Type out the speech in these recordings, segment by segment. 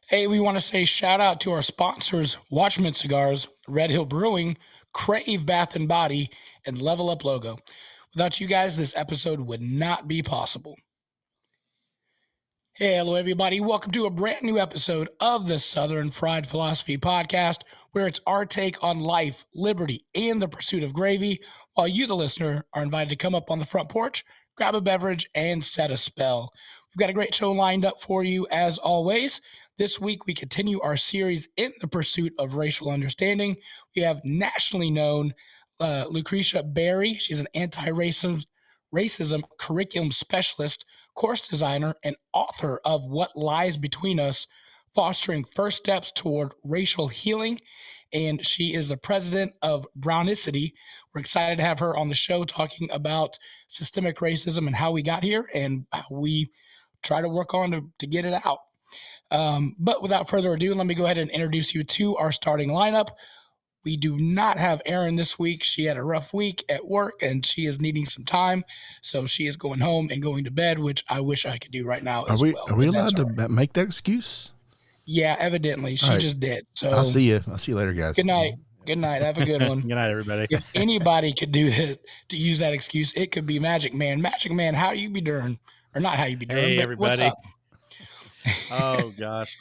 Hey, we want to say shout out to our sponsors, Watchman Cigars, Red Hill Brewing, Crave Bath and Body, and Level Up Logo. Without you guys, this episode would not be possible. Hey, hello, everybody. Welcome to a brand new episode of the Southern Fried Philosophy Podcast, where it's our take on life, liberty, and the pursuit of gravy, while you, the listener, are invited to come up on the front porch, grab a beverage, and set a spell. We've got a great show lined up for you, as always. This week, we continue our series in the pursuit of racial understanding. We have nationally known Lucretia Berry. She's an anti-racism curriculum specialist, course designer, and author of What Lies Between Us, Fostering First Steps Toward Racial Healing. And she is the president of Brownicity. We're excited to have her on the show talking about systemic racism and how we got here and how we try to work on to get it out. But without further ado, let me go ahead and introduce you to our starting lineup. We do not have Erin this week. She had a rough week at work and she is needing some time. So she is going home and going to bed, which I wish I could do right now as well. Are we allowed to make that excuse? Yeah, evidently. She just did. So I'll see you. I'll see you later, guys. Good night. Good night. Have a good one. Good night, everybody. If anybody could do that, to use that excuse, it could be Magic Man. Magic Man, how you be doing? Or not how you be doing, Hey, but everybody. what's up? Oh, gosh.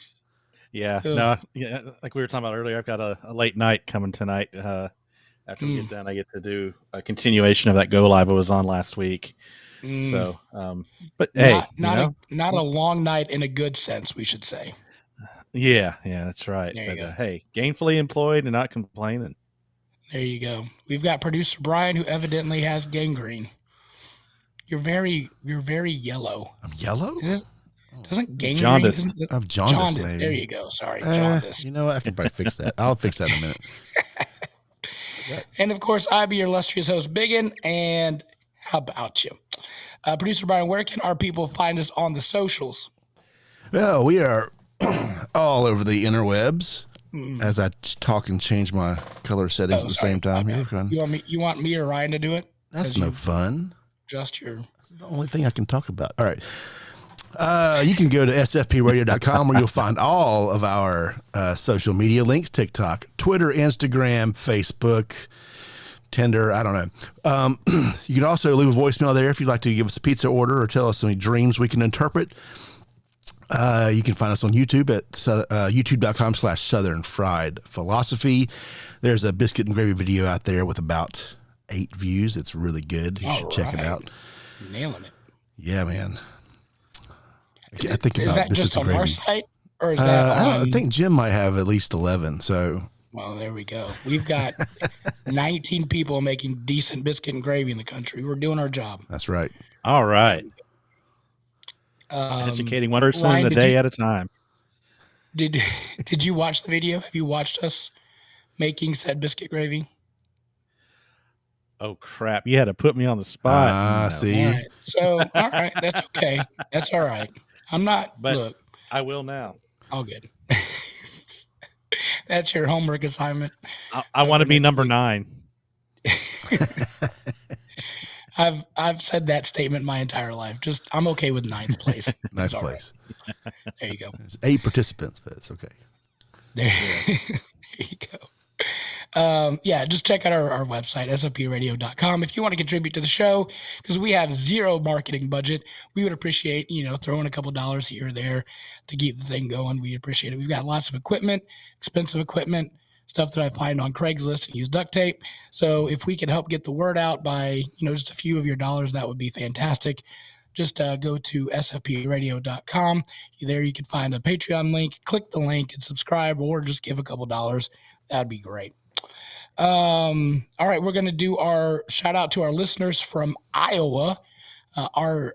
Yeah. No, yeah, like we were talking about earlier, I've got a late night coming tonight. After we get done, I get to do a continuation of that go live I was on last week. So, but hey, not a long night in a good sense, we should say. Yeah, that's right. There you go. Hey, gainfully employed and not complaining. There you go. We've got producer Brian, who evidently has gangrene. You're very yellow. I'm yellow? Doesn't gangrene? Jaundice. I'm jaundice. There you go. Sorry, jaundice. You know what? I can probably fix that. I'll fix that in a minute. And of course, I be your illustrious host, Biggin. And how about you? Producer Brian, where can our people find us on the socials? Well, we are all over the interwebs as I talk and change my color settings at the same time. You want me or Ryan to do it? That's no fun. Just your... The only thing I can talk about. All right. You can go to sfpradio.com where you'll find all of our social media links, TikTok, Twitter, Instagram, Facebook, Tinder. I don't know. You can also leave a voicemail there if you'd like to give us a pizza order or tell us any dreams we can interpret. You can find us on YouTube at youtube.com/Southern Fried Philosophy. There's a biscuit and gravy video out there with about 8 views. It's really good. You should check it out. Nailing it. Yeah, man. I think is that just on our site, or is that I think Jim might have at least 11. So, well, there we go. We've got 19 people making decent biscuit and gravy in the country. We're doing our job. That's right. All right. Educating one person Ryan, a day at a time. Did you watch the video? Have you watched us making said biscuit gravy? Oh crap! You had to put me on the spot. See. All right. So, all right, that's okay. That's all right. I'm not. But look, I will now. All good. That's your homework assignment. I want to be number 9. I've said that statement my entire life. Just I'm okay with 9th place. Nice place. Right. There you go. There's 8 participants, but it's okay. There you go. Just check out our website, sfpradio.com. If you want to contribute to the show, because we have zero marketing budget, we would appreciate, throwing a couple dollars here or there to keep the thing going. We appreciate it. We've got lots of equipment, expensive equipment, stuff that I find on Craigslist and use duct tape. So if we can help get the word out by, just a few of your dollars, that would be fantastic. Just go to sfpradio.com. There you can find a Patreon link. Click the link and subscribe, or just give a couple dollars. That'd be great. All right, we're going to do our shout out to our listeners from Iowa. Our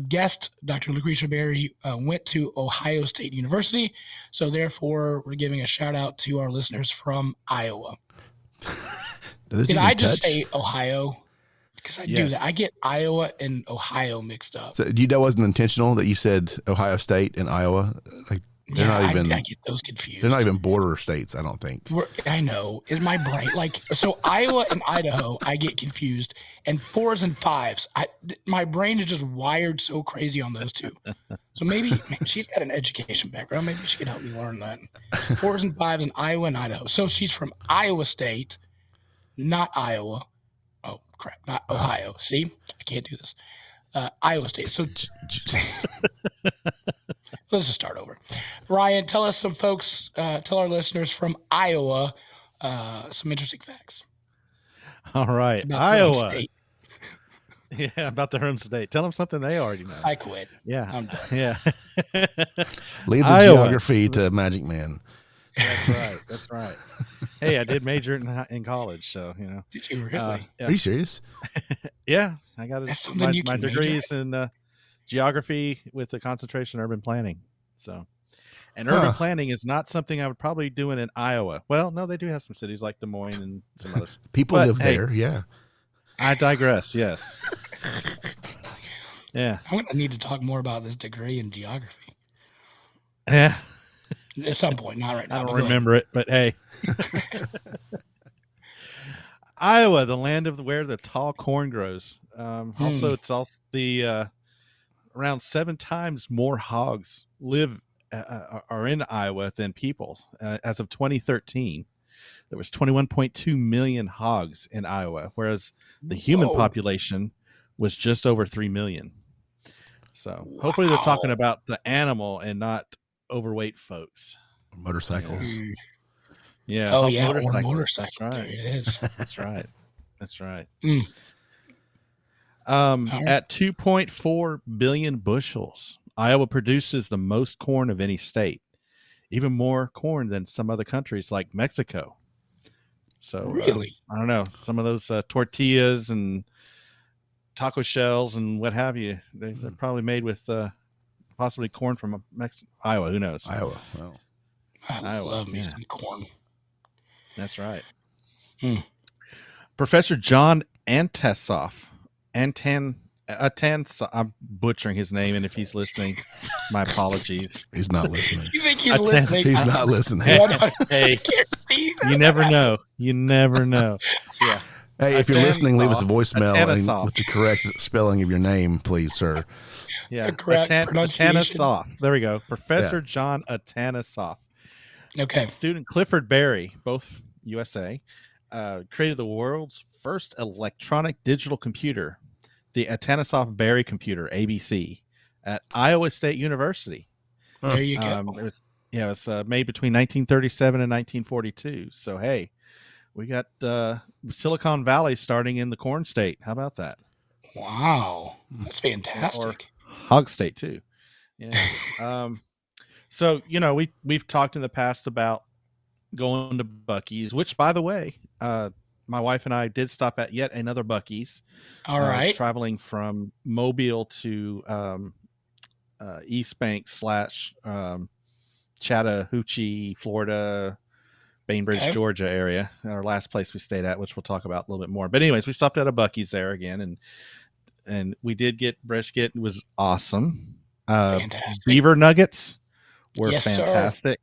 guest, Dr. Lucretia Berry, went to Ohio State University. So therefore, we're giving a shout out to our listeners from Iowa. Did I just say Ohio? Because I do that. I get Iowa and Ohio mixed up. So that wasn't intentional that you said Ohio State and Iowa? They're not even. I get those confused. They're not even border states, I don't think. I know. Is my brain so Iowa and Idaho? I get confused, and 4s and 5s. My brain is just wired so crazy on those two. So maybe she's got an education background. Maybe she could help me learn that. 4s and 5s in Iowa and Idaho. So she's from Iowa State, not Iowa. Oh crap, not Ohio. See, I can't do this. Iowa State. So let's just start over. Ryan, tell us tell our listeners from Iowa some interesting facts. All right. Iowa. Yeah, about the home state. Tell them something they already know. I quit. Yeah. I'm done. Yeah. Leave the Iowa. geography to Magic Man. That's right. Hey, I did major in college, so Did you really? Yeah. Are you serious? Yeah, I got my degrees in geography with a concentration in urban planning. So, and urban planning is not something I would probably do in Iowa. Well, no, they do have some cities like Des Moines and some others. People live there. Yeah. I digress. Yes. Yeah. I'm going to need to talk more about this degree in geography. Yeah. At some point, not right now. I don't remember it, but hey. Iowa, the land of where the tall corn grows. Also, it's also the around 7 times more hogs are in Iowa than people. As of 2013, there was 21.2 million hogs in Iowa, whereas the human population was just over 3 million. So hopefully they're talking about the animal and not overweight folks. Motorcycles. Yeah. Oh yeah, or motorcycle. That's right. There it is. That's right. That's right. At 2.4 billion bushels, Iowa produces the most corn of any state, even more corn than some other countries like Mexico. So really, I don't know, some of those tortillas and taco shells and what have you, they're probably made with possibly corn from Iowa. Who knows? Iowa. Well, I love me some corn. That's right. Professor John Antasoff. I'm butchering his name, and if he's listening, my apologies. He's not listening. You think he's listening? He's not listening. Hey, you never know. You never know. Yeah. Hey, if you're listening, leave us a voicemail with the correct spelling of your name, please, sir. Yeah, the correct pronunciation. Atanasoff. There we go. Professor John Atanasoff. Okay. Student Clifford Berry, both USA, created the world's first electronic digital computer, the Atanasoff Berry computer, ABC, at Iowa State University. There you go. It was made between 1937 and 1942. So, hey, we got Silicon Valley starting in the corn state. How about that? Wow. That's fantastic. Or hog state, too. Yeah. So, we've talked in the past about going to Buc-ee's, which, by the way, my wife and I did stop at yet another Buc-ee's. All right. Traveling from Mobile to East Bank / Chattahoochee, Florida, Bainbridge, Georgia area. Our last place we stayed at, which we'll talk about a little bit more. But anyways, we stopped at a Buc-ee's there again, and we did get brisket. It was awesome. Fantastic. Beaver nuggets were Yes, fantastic.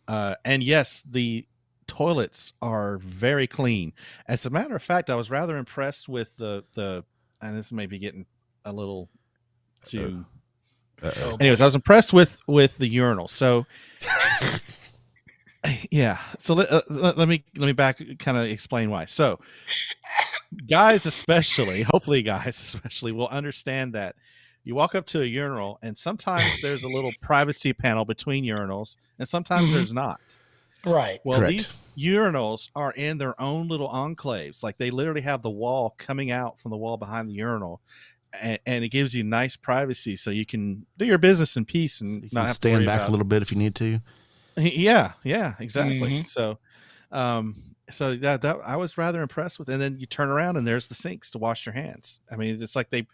And yes, the toilets are very clean. As a matter of fact, I was rather impressed with the and this may be getting a little too. Anyways, I was impressed with the urinal. So yeah. So let me back kind of explain why. So guys, hopefully guys especially will understand that you walk up to a urinal and sometimes there's a little privacy panel between urinals and sometimes there's not. Right. Well, Correct. These urinals are in their own little enclaves. Like they literally have the wall coming out from the wall behind the urinal, and it gives you nice privacy, so you can do your business in peace and not have to stand back a little bit if you need to. Yeah, exactly. So, that I was rather impressed with. And then you turn around and there's the sinks to wash your hands. I mean, it's like they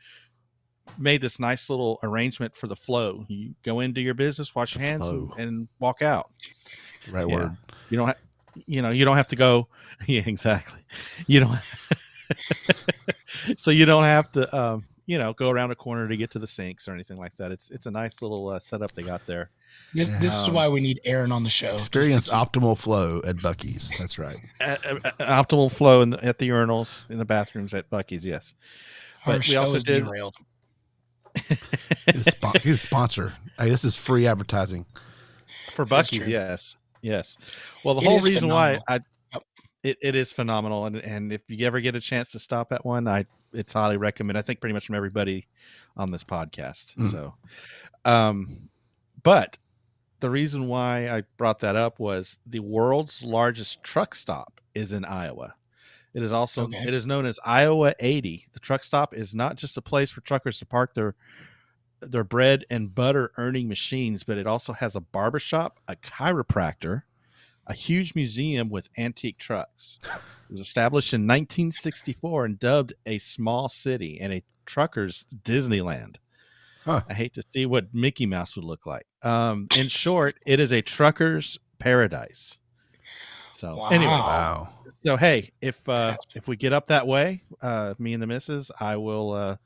made this nice little arrangement for the flow. You go into your business, wash your hands, and walk out. Right word. You don't you don't have to go. Yeah, exactly. You don't. So you don't have to. go around a corner to get to the sinks or anything like that. It's a nice little setup they got there. This is why we need Aaron on the show. Experience optimal flow at Buc-ee's. That's right. Optimal flow at the urinals in the bathrooms at Buc-ee's. Yes, Our but we show also is did. derailed. He's a sponsor. Hey, this is free advertising For That's Buc-ee's. true. Yes. Well, the It whole is reason phenomenal. why Yep. it is phenomenal, and if you ever get a chance to stop at one, it's highly recommend. I think pretty much from everybody on this podcast. So, but the reason why I brought that up was the world's largest truck stop is in Iowa. It is also it is known as Iowa 80. The truck stop is not just a place for truckers to park their bread and butter earning machines, but it also has a barbershop, a chiropractor, a huge museum with antique trucks. It was established in 1964 and dubbed a small city and a trucker's Disneyland. Huh. I hate to see what Mickey Mouse would look like. In short, it is a trucker's paradise. So anyway, wow. So hey, if we get up that way, me and the missus, I will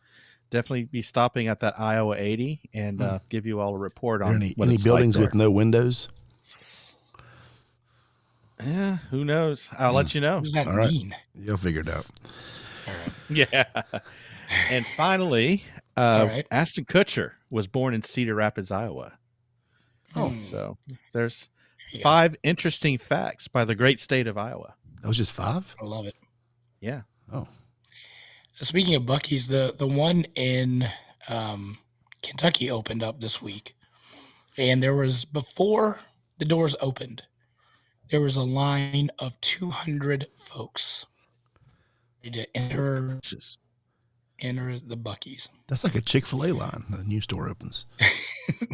definitely be stopping at that Iowa 80 and give you all a report on any it's buildings like with no windows. Yeah, who knows? I'll let you know. What does that All right. mean? You'll figure it out. All right. Yeah. And finally, right. Ashton Kutcher was born in Cedar Rapids, Iowa. So there's 5 interesting facts by the great state of Iowa. That was just 5? I love it. Yeah. Oh. Speaking of Buc-ee's, the one in Kentucky opened up this week, and there was, before the doors opened, there was a line of 200 folks to enter the Buc-ee's. That's like a Chick-fil-A line. The new store opens.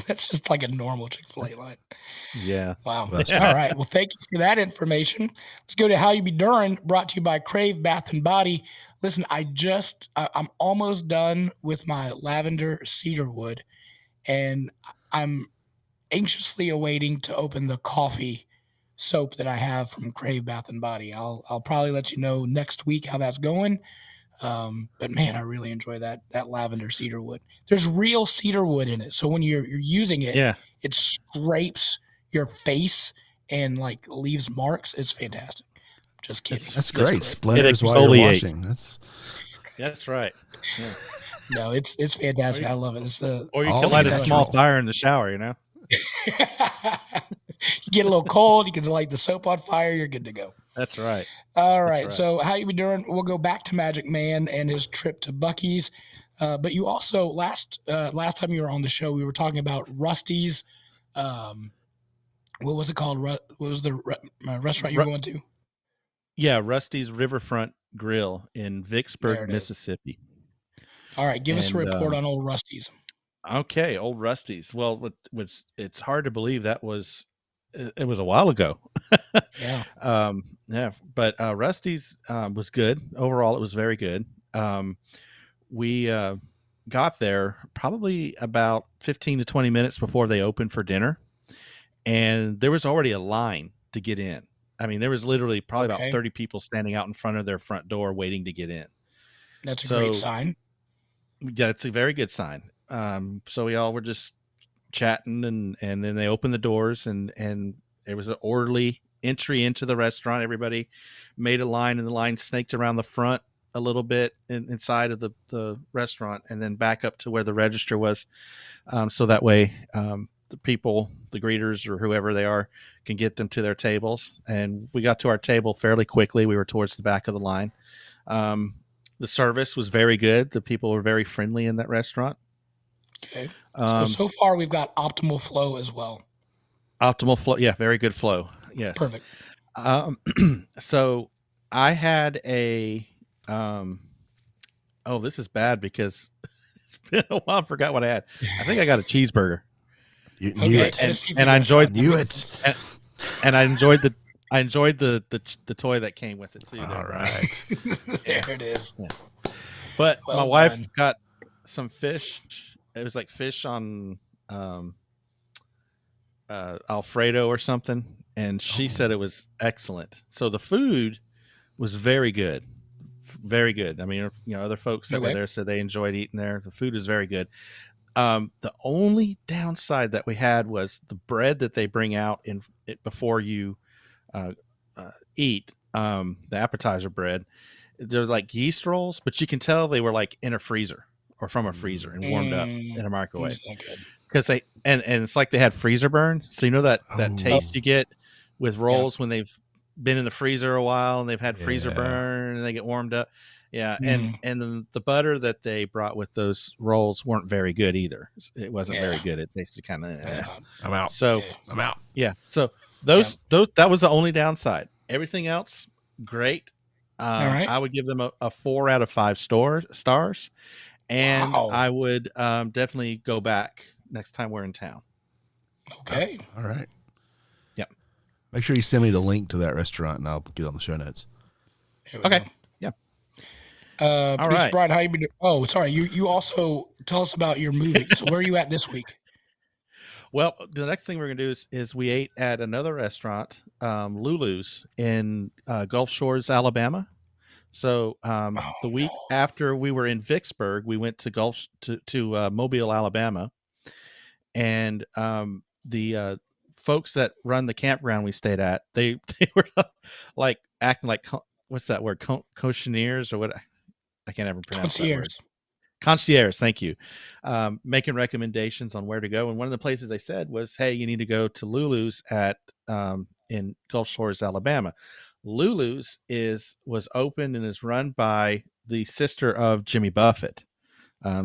That's just like a normal Chick-fil-A line. Yeah. Wow. All right. Well, thank you for that information. Let's go to How You Be Durin', brought to you by Crave Bath and Body. Listen, I'm almost done with my lavender cedar wood, and I'm anxiously awaiting to open the coffee soap that I have from Crave Bath and Body. I'll probably let you know next week how that's going. But man, I really enjoy that lavender cedar wood. There's real cedar wood in it, so when you're using it, it scrapes your face and like leaves marks. It's fantastic. Just kidding. That's great. Splinters while you're washing. That's right. Yeah. No, it's fantastic. I love it. Or you can light a small fire in the shower, You get a little cold, you can light the soap on fire, you're good to go. That's right. All right. So How You Be Durin'? We'll go back to Magic Man and his trip to Buc-ee's. But you also, last time you were on the show, we were talking about Rusty's. What was it called? What was the restaurant you were going to? Yeah, Rusty's Riverfront Grill in Vicksburg, Mississippi. All right. Give us a report on Old Rusty's. Okay, Old Rusty's. Well, it's hard to believe it was a while ago. Yeah. But Rusty's was good. Overall, it was very good. We got there probably about 15 to 20 minutes before they opened for dinner, and there was already a line to get in. I mean, there was literally probably about 30 people standing out in front of their front door waiting to get in. That's a great sign. Yeah, it's a very good sign. So we all were just chatting, and then they opened the doors, and there was an orderly entry into the restaurant. Everybody made a line, and the line snaked around the front a little bit inside of the restaurant, and then back up to where the register was. So that way, the people, the greeters or whoever they are, can get them to their tables. And we got to our table fairly quickly. We were towards the back of the line. The service was very good. The people were very friendly in that restaurant. Okay. So far we've got optimal flow as well. Optimal flow. Yeah. Very good flow. Yes. Perfect. So I had this is bad because it's been a while. I forgot what I had. I think I got a cheeseburger. You knew it. And I enjoyed it. And I enjoyed the toy that came with it too. All right. There it is. Yeah. But well my wife done. got some fish. It was like fish on Alfredo or something, and she said it was excellent. So the food was very good. very good. I mean, other folks that were there said they enjoyed eating there. The food is very good. The only downside that we had was the bread that they bring out in it before you eat, the appetizer bread. They're like yeast rolls, but you can tell they were like in a freezer or from a freezer and warmed up in a microwave. Because they and it's like they had freezer burn. So that taste you get with rolls when they've been in the freezer a while and they've had freezer burn and they get warmed up. Yeah, and then the butter that they brought with those rolls weren't very good either. It wasn't very good. It tasted kind of. I'm out. So I'm out. Yeah. So those that was the only downside. Everything else great. I would give them a 4 out of 5 stars, and I would definitely go back next time we're in town. Okay. All right. Yeah. Make sure you send me the link to that restaurant, and I'll get on the show notes. Okay. Yeah. Producer Brian, how you been doing? Oh, sorry. You also tell us about your movie. So where are you at this week? Well, the next thing we're going to do is we ate at another restaurant, Lulu's in Gulf Shores, Alabama. So the week after we were in Vicksburg, we went to Mobile, Alabama, and the folks that run the campground we stayed at, they were like acting like what's that word, concierge or what? I can't ever pronounce that word. Concierge, thank you. Making recommendations on where to go, and one of the places they said was, "Hey, you need to go to Lulu's at in Gulf Shores, Alabama." Lulu's was opened and is run by the sister of Jimmy Buffett,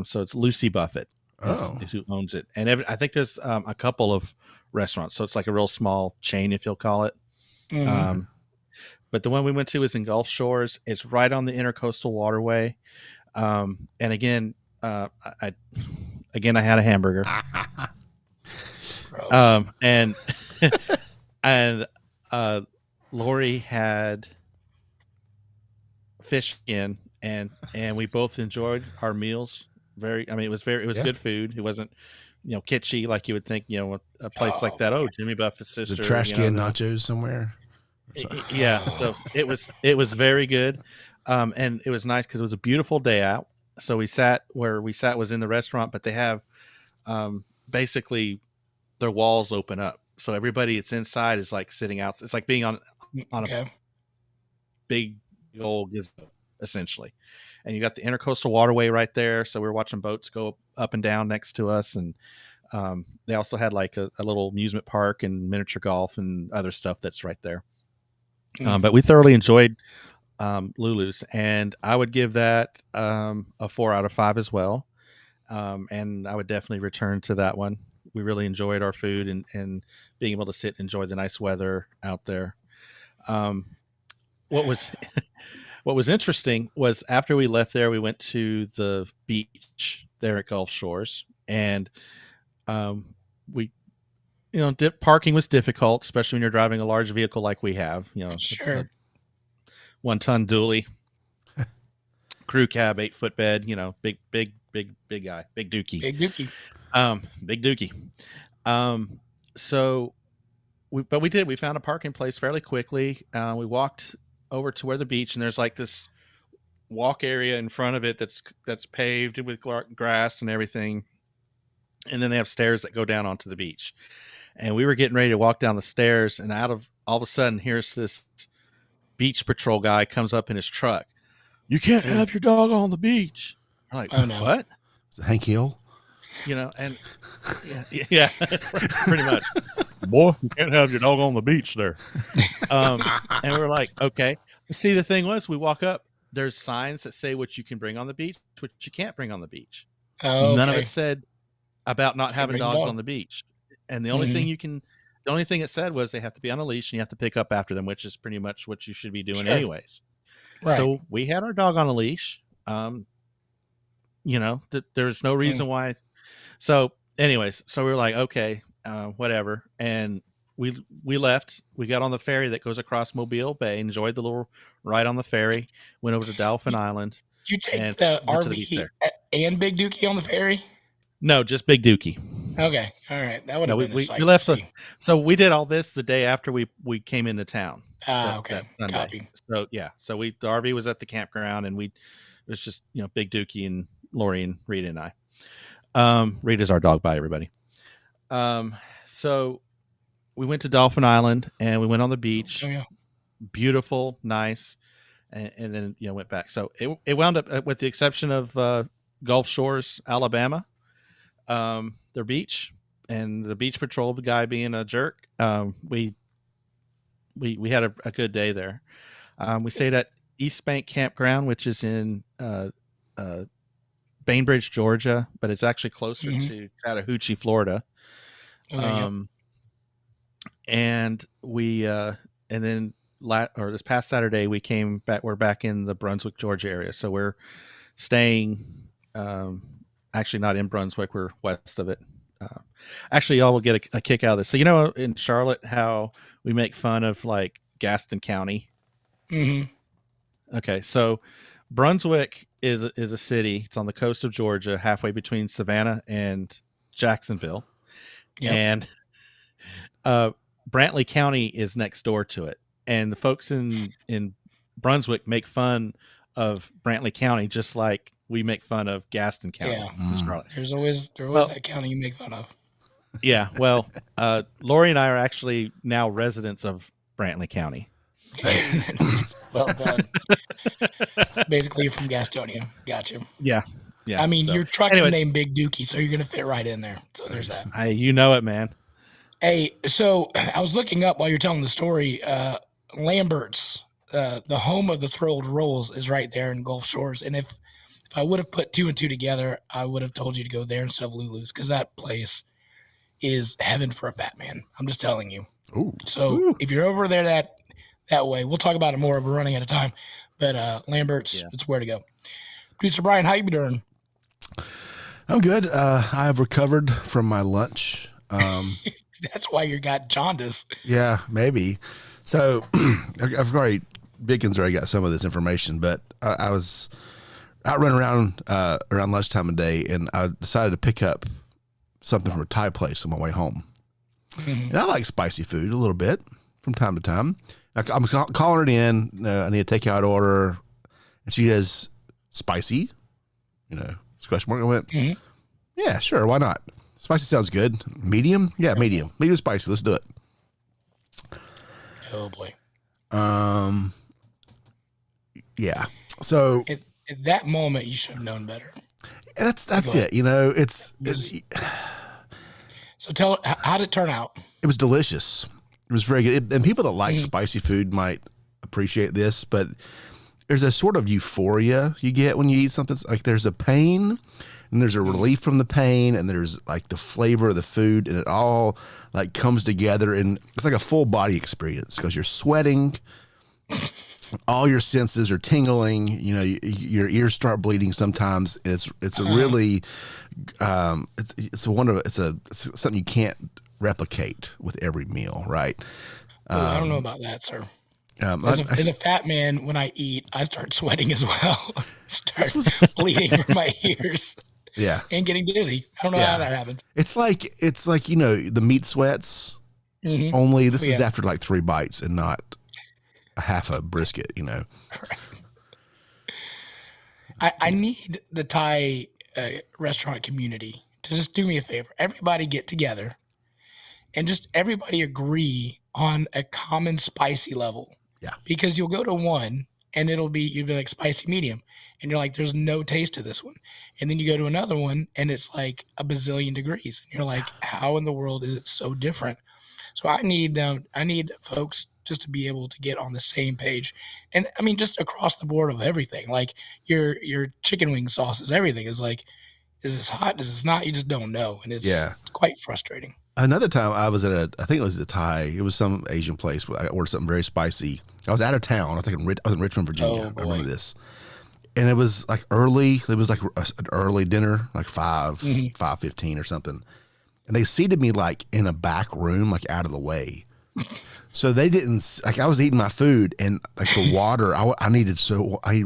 so it's Lucy Buffett is who owns it, and I think there's a couple of restaurants, so it's like a real small chain, if you'll call it. But the one we went to is in Gulf Shores. It's right on the Intercoastal Waterway. And again, I had a hamburger. And Lori had fish skin, and we both enjoyed our meals. It was good food. It wasn't, kitschy like you would think, a place like that. Oh, Jimmy Buffett's sister. The trash can nachos somewhere. Yeah. So it was very good. And it was nice because it was a beautiful day out. So where we sat was in the restaurant, but they have basically their walls open up. So everybody that's inside is like sitting out. It's like being on a big old gazebo, essentially. And you got the Intercoastal Waterway right there. So we were watching boats go up and down next to us. And they also had like a little amusement park and miniature golf and other stuff that's right there. But we thoroughly enjoyed Lulu's, and I would give that a 4 out of 5 as well. And I would definitely return to that one. We really enjoyed our food and being able to sit and enjoy the nice weather out there. What was interesting was after we left there, we went to the beach there at Gulf Shores, and we parking was difficult, especially when you're driving a large vehicle like we have. Sure. 1-ton dually, crew cab, 8-foot bed. Big guy, big dookie. Big dookie. So we found a parking place fairly quickly. We walked over to where the beach, and there's like this walk area in front of it that's paved with grass and everything. And then they have stairs that go down onto the beach. And we were getting ready to walk down the stairs, and all of a sudden, here's this beach patrol guy comes up in his truck. You can't have your dog on the beach. I'm like, oh no, what? Is it Hank Hill? And yeah, pretty much. Boy, you can't have your dog on the beach there. And we're like, okay. See, the thing was, we walk up. There's signs that say what you can bring on the beach, what you can't bring on the beach. Okay. None of it said about not having dogs on the beach. And the only thing it said was they have to be on a leash and you have to pick up after them, which is pretty much what you should be doing anyways. Right. So we had our dog on a leash. There's no reason why. So anyways, so we were like, okay, whatever. And we left. We got on the ferry that goes across Mobile Bay, enjoyed the little ride on the ferry, went over to Dolphin Island. Did you take the RV and Big Dookie on the ferry? No, just Big Dookie. Okay. All right. That would have been a we sight to left see. so we did all this the day after we came into town. Okay. That Sunday. Copy. So yeah, so the RV was at the campground, and it was just Big Dookie and Lori and Rita and I. Rita's our dog. Bye, everybody. So we went to Dolphin Island and we went on the beach. Oh, yeah. Beautiful, nice, and then went back. So it wound up, with the exception of Gulf Shores, Alabama, their beach, and the beach patrol guy being a jerk. We had a good day there. We stayed at East Bank Campground, which is in Bainbridge, Georgia, but it's actually closer to Chattahoochee, Florida. Okay, And we and then this past Saturday we came back. We're back in the Brunswick, Georgia area, so we're staying. Actually, not in Brunswick. We're west of it. Actually, y'all will get a kick out of this. So in Charlotte, how we make fun of like Gaston County. Mm-hmm. Okay, so Brunswick is a city. It's on the coast of Georgia, halfway between Savannah and Jacksonville. Yep. And Brantley County is next door to it. And the folks in Brunswick make fun of Brantley County just like we make fun of Gaston County. Yeah. There's always that county you make fun of. Yeah. Well, Lori and I are actually now residents of Brantley County. Well done. Basically, you're from Gastonia. Gotcha. Yeah. Yeah. I mean, your truck is named Big Dookie, so you're going to fit right in there. So there's that. You know it, man. Hey, so I was looking up while you're telling the story. Lambert's, the home of the Thrilled Rolls, is right there in Gulf Shores. And if I would have put two and two together, I would have told you to go there instead of Lulu's, because that place is heaven for a fat man. I'm just telling you. Ooh. So if you're over there that way, we'll talk about it more. We're running out of time. But Lambert's, it's where to go. Producer Brian, how you been doing? I'm good. I have recovered from my lunch. That's why you got jaundice. Yeah, maybe. So I've already, Bickens already got some of this information, but I was out running around lunchtime today, and I decided to pick up something from a Thai place on my way home. Mm-hmm. And I like spicy food a little bit from time to time. I'm calling it in. I need a takeout order. And she says, spicy? Question mark. I went, yeah, sure. Why not? Spicy sounds good. Medium? Yeah, medium. Medium spicy. Let's do it. Oh, boy. Yeah. So at that moment, you should have known better. That's it. So tell, how did it turn out? It was delicious. It was very good. And people that like spicy food might appreciate this, but there's a sort of euphoria you get when you eat something. Like there's a pain and there's a relief from the pain, and there's like the flavor of the food, and it all like comes together, and it's like a full body experience because you're sweating. All your senses are tingling. Your ears start bleeding sometimes. It's a really, it's something you can't replicate with every meal, right? I don't know about that, sir. As a fat man, when I eat, I start sweating as well. Start bleeding from my ears. Yeah, and getting dizzy. I don't know how that happens. It's like the meat sweats. Mm-hmm. Only this is after like 3 bites and not a half a brisket. Right. I need the Thai restaurant community to just do me a favor. Everybody get together and just everybody agree on a common spicy level. Yeah. Because you'll go to one and you'll be like spicy medium, and you're like, there's no taste to this one. And then you go to another one and it's like a bazillion degrees. And you're like, how in the world is it so different? So I need folks just to be able to get on the same page. And I mean, just across the board of everything, like your chicken wing sauces, everything is like, is this hot? Is this not? You just don't know. And it's quite frustrating. Another time I was at I think it was a Thai, it was some Asian place where I ordered something very spicy. I was out of town. I was in Richmond, Virginia. I remember this. And it was like early. It was like an early dinner, like 5:15 or something. And they seated me like in a back room, like out of the way. So they didn't, like I was eating my food and like the water, I needed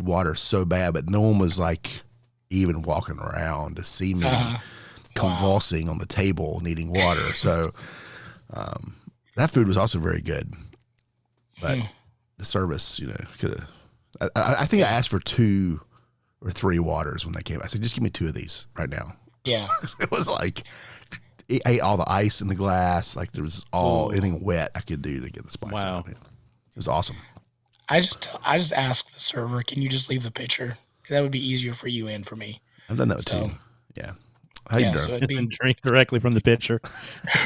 water so bad, but no one was like even walking around to see me convulsing on the table, needing water. So that food was also very good, but the service, could have. I think I asked for 2 or 3 waters when they came. I said, just give me 2 of these right now. Yeah. It was like, it ate all the ice in the glass. Like there was anything wet I could do to get the spice out of it. It was awesome. I just asked the server, can you just leave the pitcher? That would be easier for you and for me. I've done that too. Yeah. How you doing? So it'd be drink directly from the pitcher.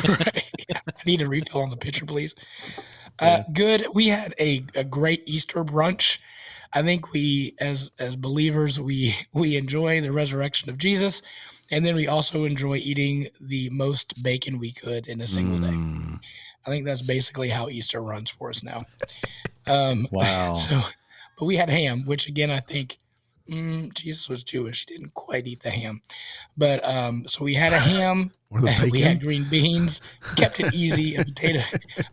Right. Yeah. I need a refill on the pitcher, please. Good. We had a great Easter brunch. I think we, as believers, we enjoy the resurrection of Jesus, and then we also enjoy eating the most bacon we could in a single day. I think that's basically how Easter runs for us now. Wow. So, but we had ham, which again, I think Jesus was Jewish. He didn't quite eat the ham, but so we had a ham. We had green beans. Kept it easy. A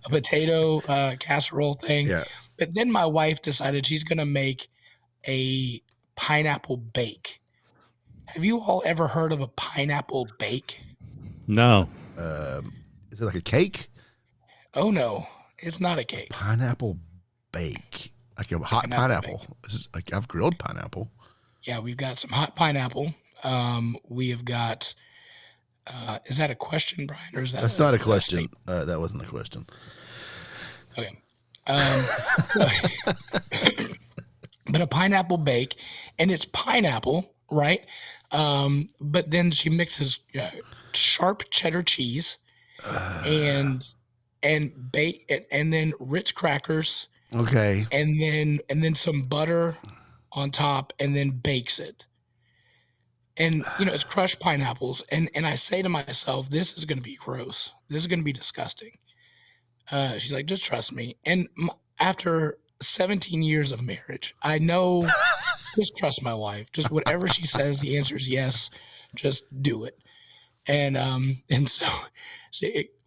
potato casserole thing. Yeah. But then my wife decided she's going to make a pineapple bake. Have you all ever heard of a pineapple bake? No. Is it like a cake? Oh no, it's not a cake. Pineapple bake, like a hot pineapple. Like I've grilled pineapple. Yeah, we've got some hot pineapple. We have got. Is that a question, Brian, or is that? That's not a question. That wasn't a question. Okay. But a pineapple bake, and it's pineapple, right? But then she mixes sharp cheddar cheese and bake, and then Ritz crackers. Okay. And then some butter on top, and then bakes it. And it's crushed pineapples, and I say to myself, this is going to be gross. This is going to be disgusting. She's like, just trust me. And after 17 years of marriage, I know, just trust my wife. Just whatever she says, the answer is yes. Just do it. And so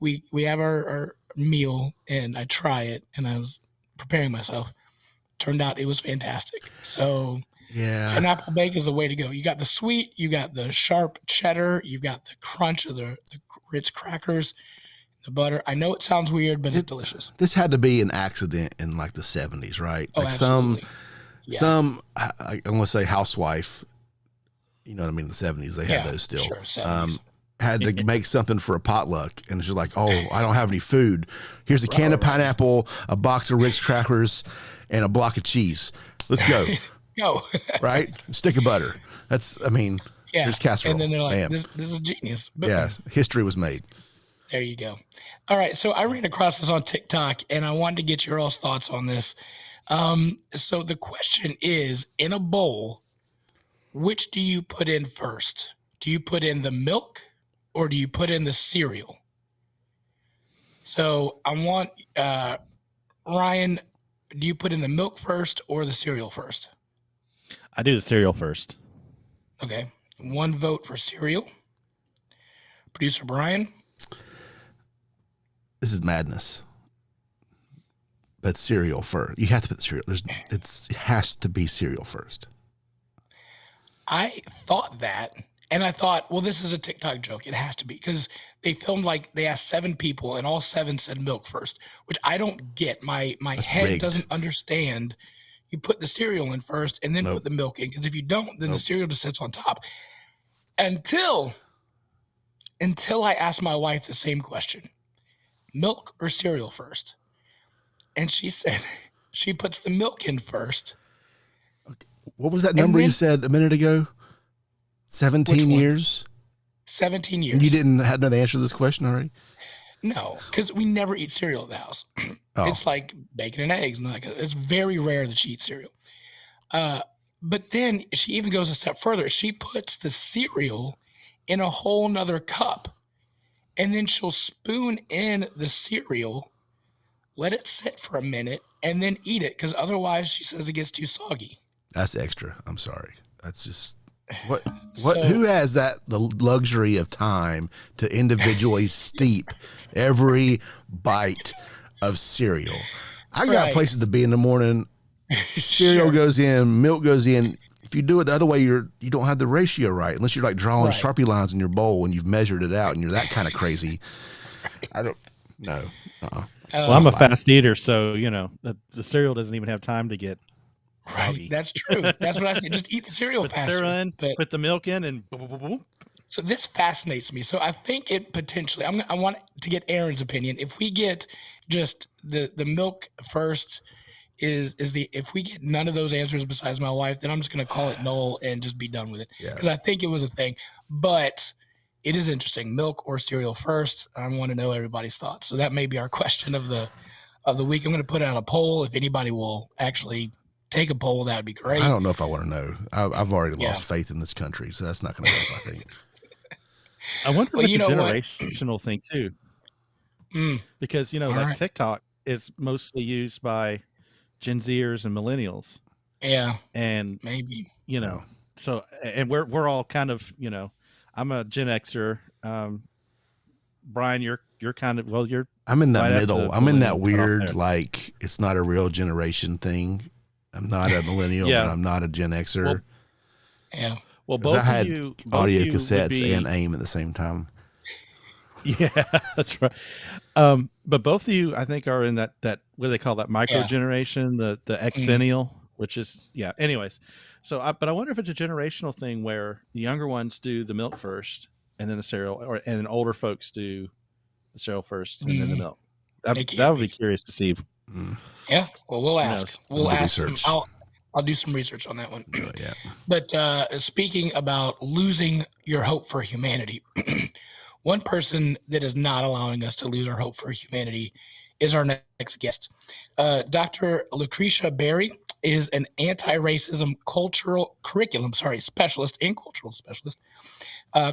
we have our meal, and I try it, and I was preparing myself. Turned out it was fantastic. So yeah, pineapple bake is the way to go. You got the sweet, you got the sharp cheddar, you've got the crunch of the Ritz crackers, the butter. I know it sounds weird, but it's delicious. This had to be an accident in like the 70s, right? Oh, like absolutely. Some I want to say housewife, in the 70s, they had those still. Sure, 70s. Had to make something for a potluck, and she's like, oh, I don't have any food. Here's a can of pineapple, a box of Ritz crackers, and a block of cheese. Let's go. Go. Right? Stick of butter. Here's casserole. And then they're like, bam. this is genius. But yeah, history was made. There you go. All right, so I ran across this on TikTok, and I wanted to get your all's thoughts on this. So the question is, in a bowl, which do you put in first? Do you put in the milk, or do you put in the cereal? So I want, Ryan, do you put in the milk first or the cereal first? I do the cereal first. Okay. 1 vote for cereal. Producer Brian? This is madness. But cereal first. You have to put the cereal. It has to be cereal first. I thought that, and I thought, well, this is a TikTok joke. It has to be, because they filmed, they asked 7 people, and all 7 said milk first, which I don't get. My head rigged. Doesn't understand. You put the cereal in first, and then put the milk in, because if you don't, then the cereal just sits on top. Until I asked my wife the same question. Milk or cereal first? And she said she puts the milk in first. What was that number you said a minute ago? 17 years? 17 years. And you didn't know the answer to this question already? No, because we never eat cereal at the house. It's like bacon and eggs. And it's very rare that she eats cereal. But then she even goes a step further. She puts the cereal in a whole nother cup, and then she'll spoon in the cereal, let it sit for a minute, and then eat it, because otherwise she says it gets too soggy. That's extra. I'm sorry. That's just what who has the luxury of time to individually steep every bite of cereal? I got places to be in the morning. Cereal goes in, milk goes in, if you do it the other way, you don't have the ratio right, unless you're like drawing Right. Sharpie lines in your bowl and you've measured it out and you're that kind of crazy. I don't know. Well, I'm a fast eater, so the cereal doesn't even have time to get soggy. Right. That's true. That's what I say. Just eat the cereal Put faster. cereal in, But put the milk in, and boom, boom, boom. so this fascinates me. So I think it potentially. I want to get Aaron's opinion. If we get just the milk first, is the if we get none of those answers besides my wife, then I'm just going to call it null and just be done with it. Because I think it was a thing. But it is interesting. Milk or cereal first? I want to know everybody's thoughts. So that may be our question of the week. I'm going to put out a poll. If anybody will actually take a poll, that would be great. I don't know if I want to know. I've already lost faith in this country, so that's not going to work, I think. I wonder if it's a generational thing too. Because like TikTok is mostly used by Gen Zers and millennials. Yeah. And maybe, so, and we're all kind of, I'm a Gen Xer. Brian, you're kind of, I'm in the middle. I'm in that weird, like, it's not a real generation thing. I'm not a millennial, but I'm not a Gen Xer. Well, both I had of you audio cassettes and AIM at the same time. Yeah, that's right. But both of you, I think, are in that what do they call that micro generation, the Xennial, which is Anyways, so but I wonder if it's a generational thing where the younger ones do the milk first and then the cereal, and older folks do the cereal first and then the milk. That would be curious to see. Yeah, well, we'll ask. We'll ask. I'll do some research on that one. Yeah. But speaking about losing your hope for humanity, one person that is not allowing us to lose our hope for humanity is our next guest. Dr. Lucretia Berry is an anti-racism curriculum specialist and cultural specialist,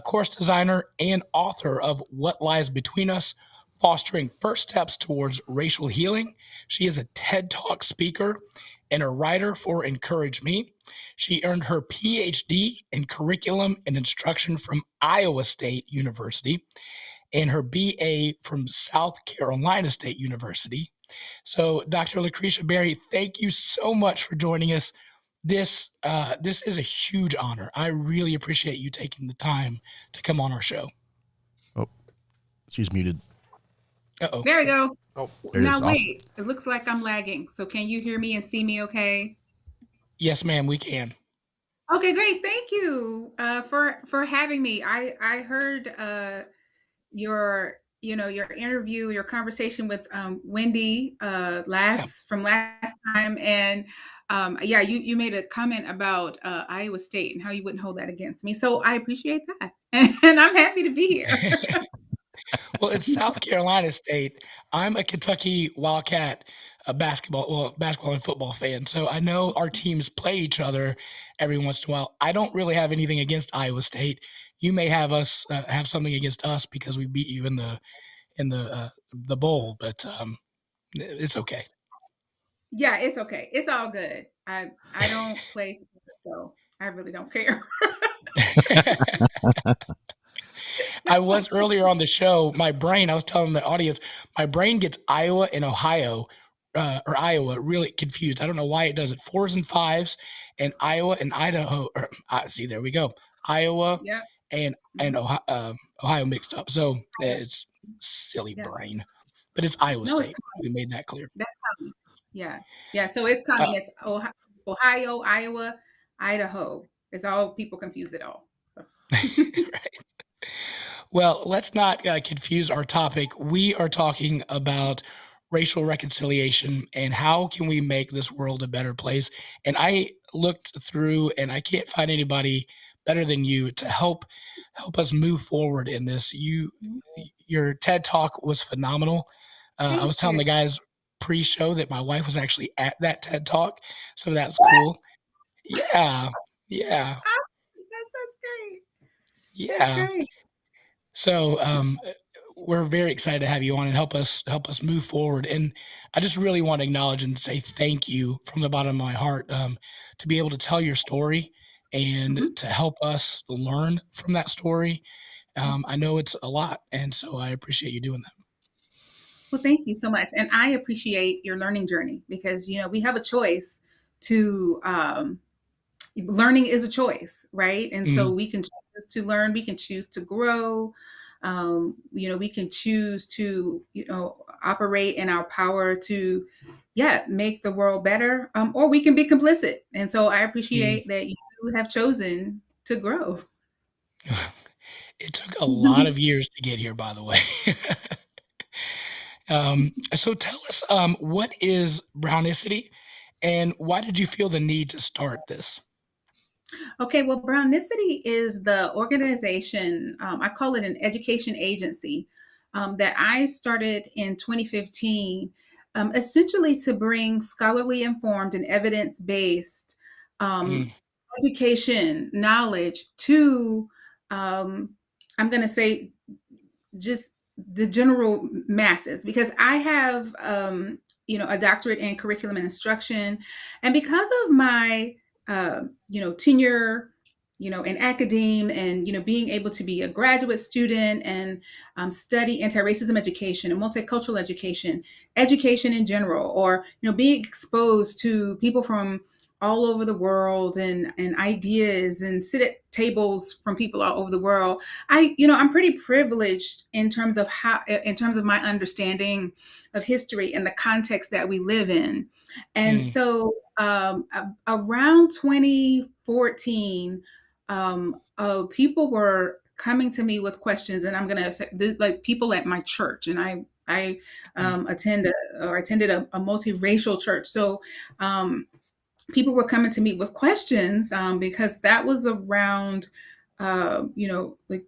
course designer, and author of What Lies Between Us, Fostering First Steps Towards Racial Healing. She is a TED Talk speaker and a writer for Encourage Me. She earned her PhD in curriculum and instruction from Iowa State University and her BA from South Carolina State University. So, Dr. Lucretia Berry, thank you so much for joining us. This is a huge honor. I really appreciate you taking the time to come on our show. Oh, she's muted. Uh-oh. There we go. Oh, now wait, it looks like I'm lagging. So can you hear me and see me okay? Yes, ma'am, we can. Okay, great. Thank you for having me. I heard your interview, your conversation with Wendy last time, and you made a comment about Iowa State and how you wouldn't hold that against me. So I appreciate that, and I'm happy to be here. Well, it's South Carolina State. I'm a Kentucky Wildcat basketball and football fan, so I know our teams play each other every once in a while. I don't really have anything against Iowa State. You may have us have something against us because we beat you in the bowl, but it's okay. Yeah, it's okay. It's all good. I don't play sports, so I really don't care. I was earlier on the show. I was telling the audience, my brain gets Iowa and Ohio or Iowa really confused. I don't know why it does it. 4s and 5s and Iowa and Idaho. See, there we go. Iowa and Ohio mixed up. So it's silly brain, but it's Iowa State. We made that clear. That's coming. Yeah. So it's coming. It's Ohio, Iowa, Idaho. It's all people confuse it all. So. Right. Well, let's not confuse our topic. We are talking about racial reconciliation and how can we make this world a better place. And I looked through and I can't find anybody better than you to help us move forward in this. Your TED Talk was phenomenal. I was telling the guys pre-show that my wife was actually at that TED Talk, so that's cool. Yeah. That's great. Yeah. That's great. So we're very excited to have you on and help us move forward. And I just really want to acknowledge and say thank you from the bottom of my heart to be able to tell your story and to help us learn from that story. I know it's a lot, and so I appreciate you doing that. Well, thank you so much. And I appreciate your learning journey because, we have a choice to learning is a choice, right? And so Mm. we can choose to learn, we can choose to grow. We can choose to, operate in our power to, yeah, make the world better, or we can be complicit. And so I Mm. appreciate that you have chosen to grow. It took a lot of years to get here, by the way. So tell us, what is Brownicity, and why did you feel the need to start this? Okay, well, Brownicity is the organization, I call it an education agency, that I started in 2015, essentially to bring scholarly informed and evidence based Mm. education knowledge to, um, I'm going to say, just the general masses, because I have a doctorate in curriculum and instruction, and because of my tenure in academe, and being able to be a graduate student and study anti-racism education and multicultural education in general, or being exposed to people from all over the world, and ideas, and sit at tables from people all over the world. I'm pretty privileged in terms of my understanding of history and the context that we live in. And Mm. so around 2014, people were coming to me with questions, and I'm going to say, like, people at my church, and I Mm. attended a multiracial church. So people were coming to me with questions, because that was around, like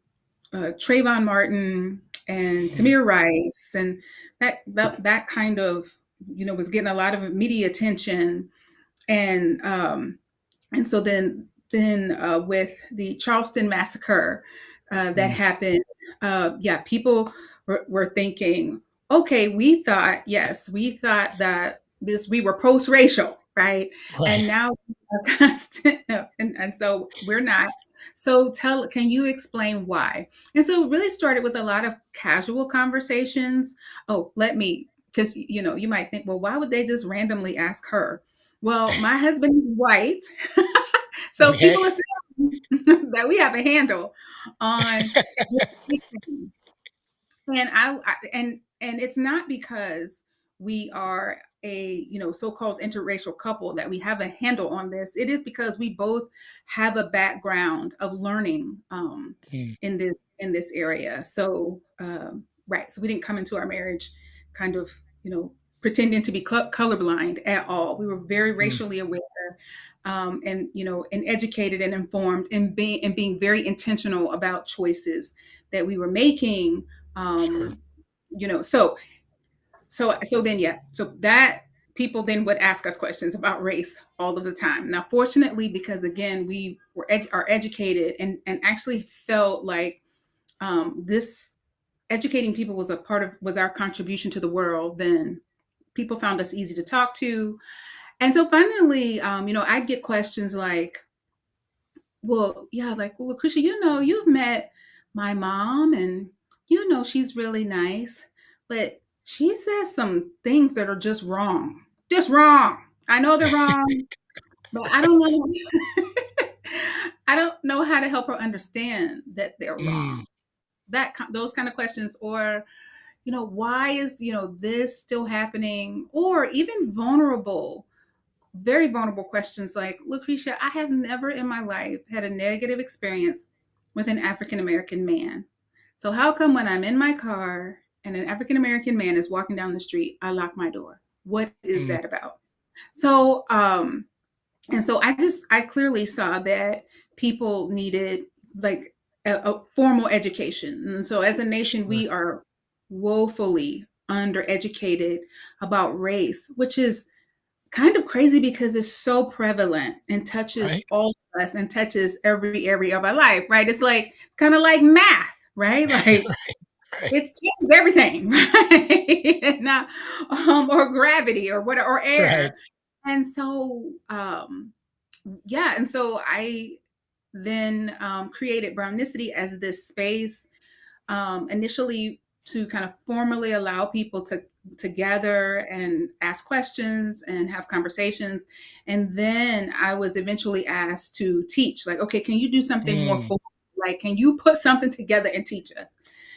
Trayvon Martin and Mm. Tamir Rice, and that kind of was getting a lot of media attention, and so then with the Charleston massacre that Mm. happened, yeah, people were thinking, okay, we thought that we were post-racial, right? Right. And now no, and so we're not. So can you explain why? And so it really started with a lot of casual conversations. Oh, because you might think, well, why would they just randomly ask her? Well, my husband is white, so Okay. people assume that we have a handle on racism. And and it's not because we are a so-called interracial couple that we have a handle on this. It is because we both have a background of learning Mm. in this area. So right, so we didn't come into our marriage kind of pretending to be colorblind at all. We were very Mm. racially aware, and educated and informed, and being very intentional about choices that we were making. Sure. um so then, yeah, so that people then would ask us questions about race all of the time. Now, fortunately, because again, we are educated, and actually felt like this educating people was our contribution to the world, then people found us easy to talk to. And so finally, I'd get questions like, well, yeah, like, well, Lucretia, you've met my mom, and she's really nice, but she says some things that are just wrong. Just wrong. I know they're wrong, but I don't know. I don't know how to help her understand that they're Mm. wrong. Those kind of questions, or why is this still happening, or even very vulnerable questions like, Lucretia, I have never in my life had a negative experience with an African American man. So how come when I'm in my car and an African American man is walking down the street, I lock my door? What is Mm. that about? So and so I clearly saw that people needed, like, a formal education. And so as a nation, Sure. we are woefully undereducated about race, which is kind of crazy because it's so prevalent and touches Right. all of us and touches every area of our life, right? It's kind of like math, right? Like, Right. it touches everything, right? Now, or gravity, or Right. air. And so, yeah, and so I then created Brownicity as this space, initially to kind of formally allow people to gather and ask questions and have conversations. And then I was eventually asked to teach, like, okay, can you do something more full? Like, can you put something together and teach us?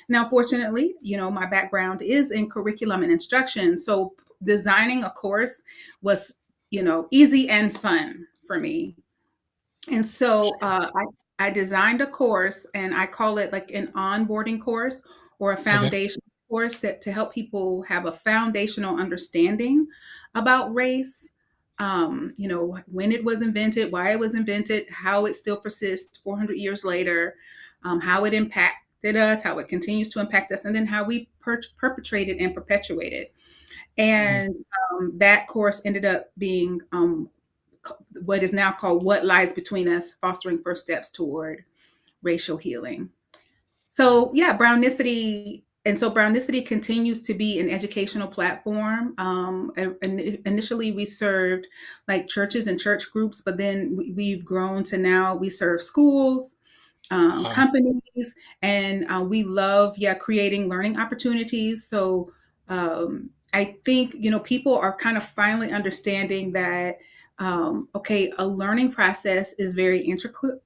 Now, fortunately, my background is in curriculum and instruction. So designing a course was, easy and fun for me. And so I designed a course, and I call it like an onboarding course or a Okay. foundation course to help people have a foundational understanding about race. When it was invented, why it was invented, how it still persists 400 years later, how it impacted us, how it continues to impact us, and then how we perpetrate it and perpetuate it. And that course ended up being what is now called What Lies Between Us, Fostering First Steps Toward Racial Healing. So yeah, Brownicity continues to be an educational platform. Initially, we served like churches and church groups, but then we've grown to now we serve schools, companies, and we love, creating learning opportunities. So I think, people are kind of finally understanding that, okay, a learning process is very intricate.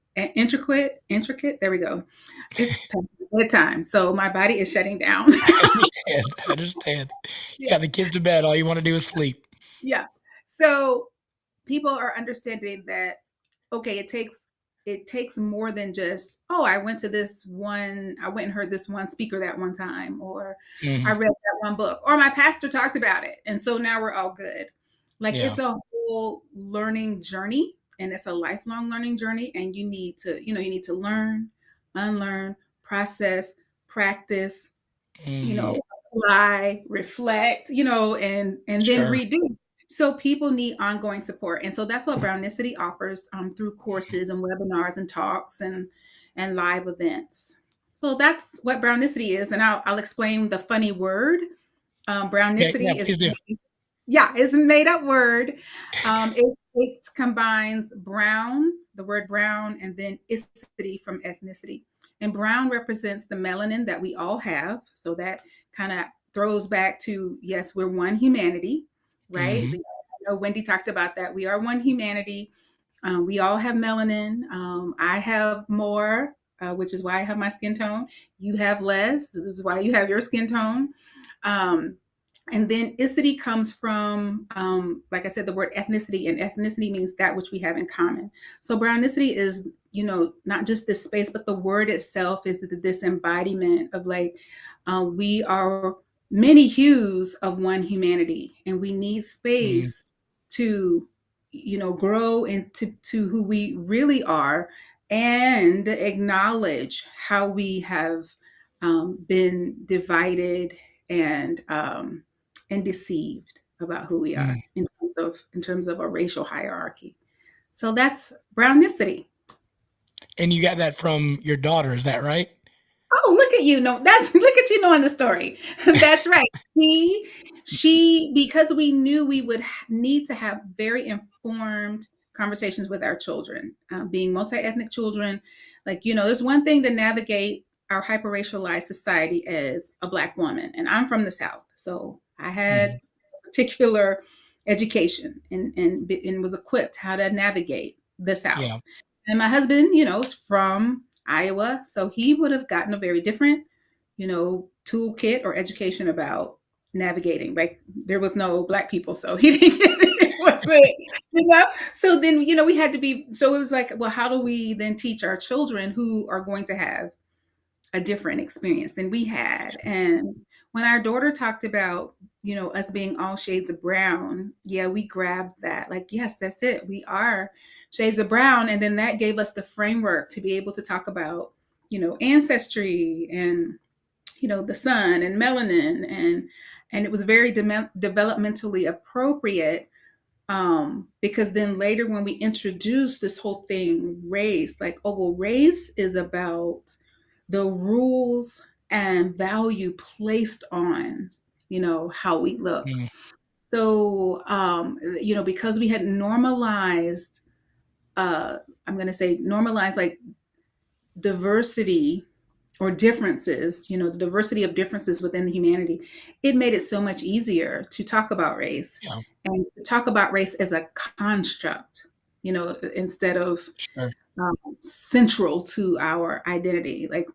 There we go. It's bedtime, so my body is shutting down. I understand. Yeah. Yeah, the kids to bed. All you want to do is sleep. Yeah. So people are understanding that, okay, it takes more than just, oh, I went and heard this one speaker that one time, or I read that one book, or my pastor talked about it, and so now we're all good. Like, Yeah. it's a whole learning journey, and it's a lifelong learning journey, and you need to learn, unlearn, process, practice, apply, reflect, and then Sure. redo. So people need ongoing support, and so that's what Brownicity offers through courses and webinars and talks and live events. So that's what Brownicity is, and I'll explain the funny word. Okay. Yeah, Brownicity is, please do. yeah, it's a made up word. It combines brown, the word brown, and then ethnicity from ethnicity. And brown represents the melanin that we all have. So that kind of throws back to, yes, we're one humanity, right? Mhm. I know Wendy talked about that. We are one humanity. We all have melanin. I have more, which is why I have my skin tone. You have less. This is why you have your skin tone. Um, and then ethnicity comes from, like I said, the word ethnicity, and ethnicity means that which we have in common. So brownicity is, not just this space, but the word itself is this embodiment of, like, we are many hues of one humanity, and we need Mm. space to, grow into who we really are, and acknowledge how we have been divided and deceived about who we Mm. are in terms of a racial hierarchy. So that's brownicity. And you got that from your daughter, is that right? Oh, look at you! No, look at you knowing the story. That's right. She, because we knew we would need to have very informed conversations with our children, being multi-ethnic children. Like, there's one thing to navigate our hyper-racialized society as a Black woman, and I'm from the South, so I had Mhm. particular education and was equipped how to navigate the South. Yeah. And my husband, is from Iowa, so he would have gotten a very different, toolkit or education about navigating. Like, there was no Black people, so he didn't get it. It wasn't, So then, we had to be. So it was like, well, how do we then teach our children who are going to have a different experience than we had? And when our daughter talked about, us being all shades of brown, yeah, we grabbed that. Like, yes, that's it. We are shades of brown. And then that gave us the framework to be able to talk about, ancestry and, the sun and melanin. And it was very developmentally appropriate, because then later when we introduced this whole thing, race, like, oh, well, race is about the rules and value placed on, how we look. Mm. So, because we had normalized, I'm going to say normalized, like, diversity or differences, the diversity of differences within the humanity, it made it so much easier to talk about race Yeah, and to talk about race as a construct, instead of sure. central to our identity. Like,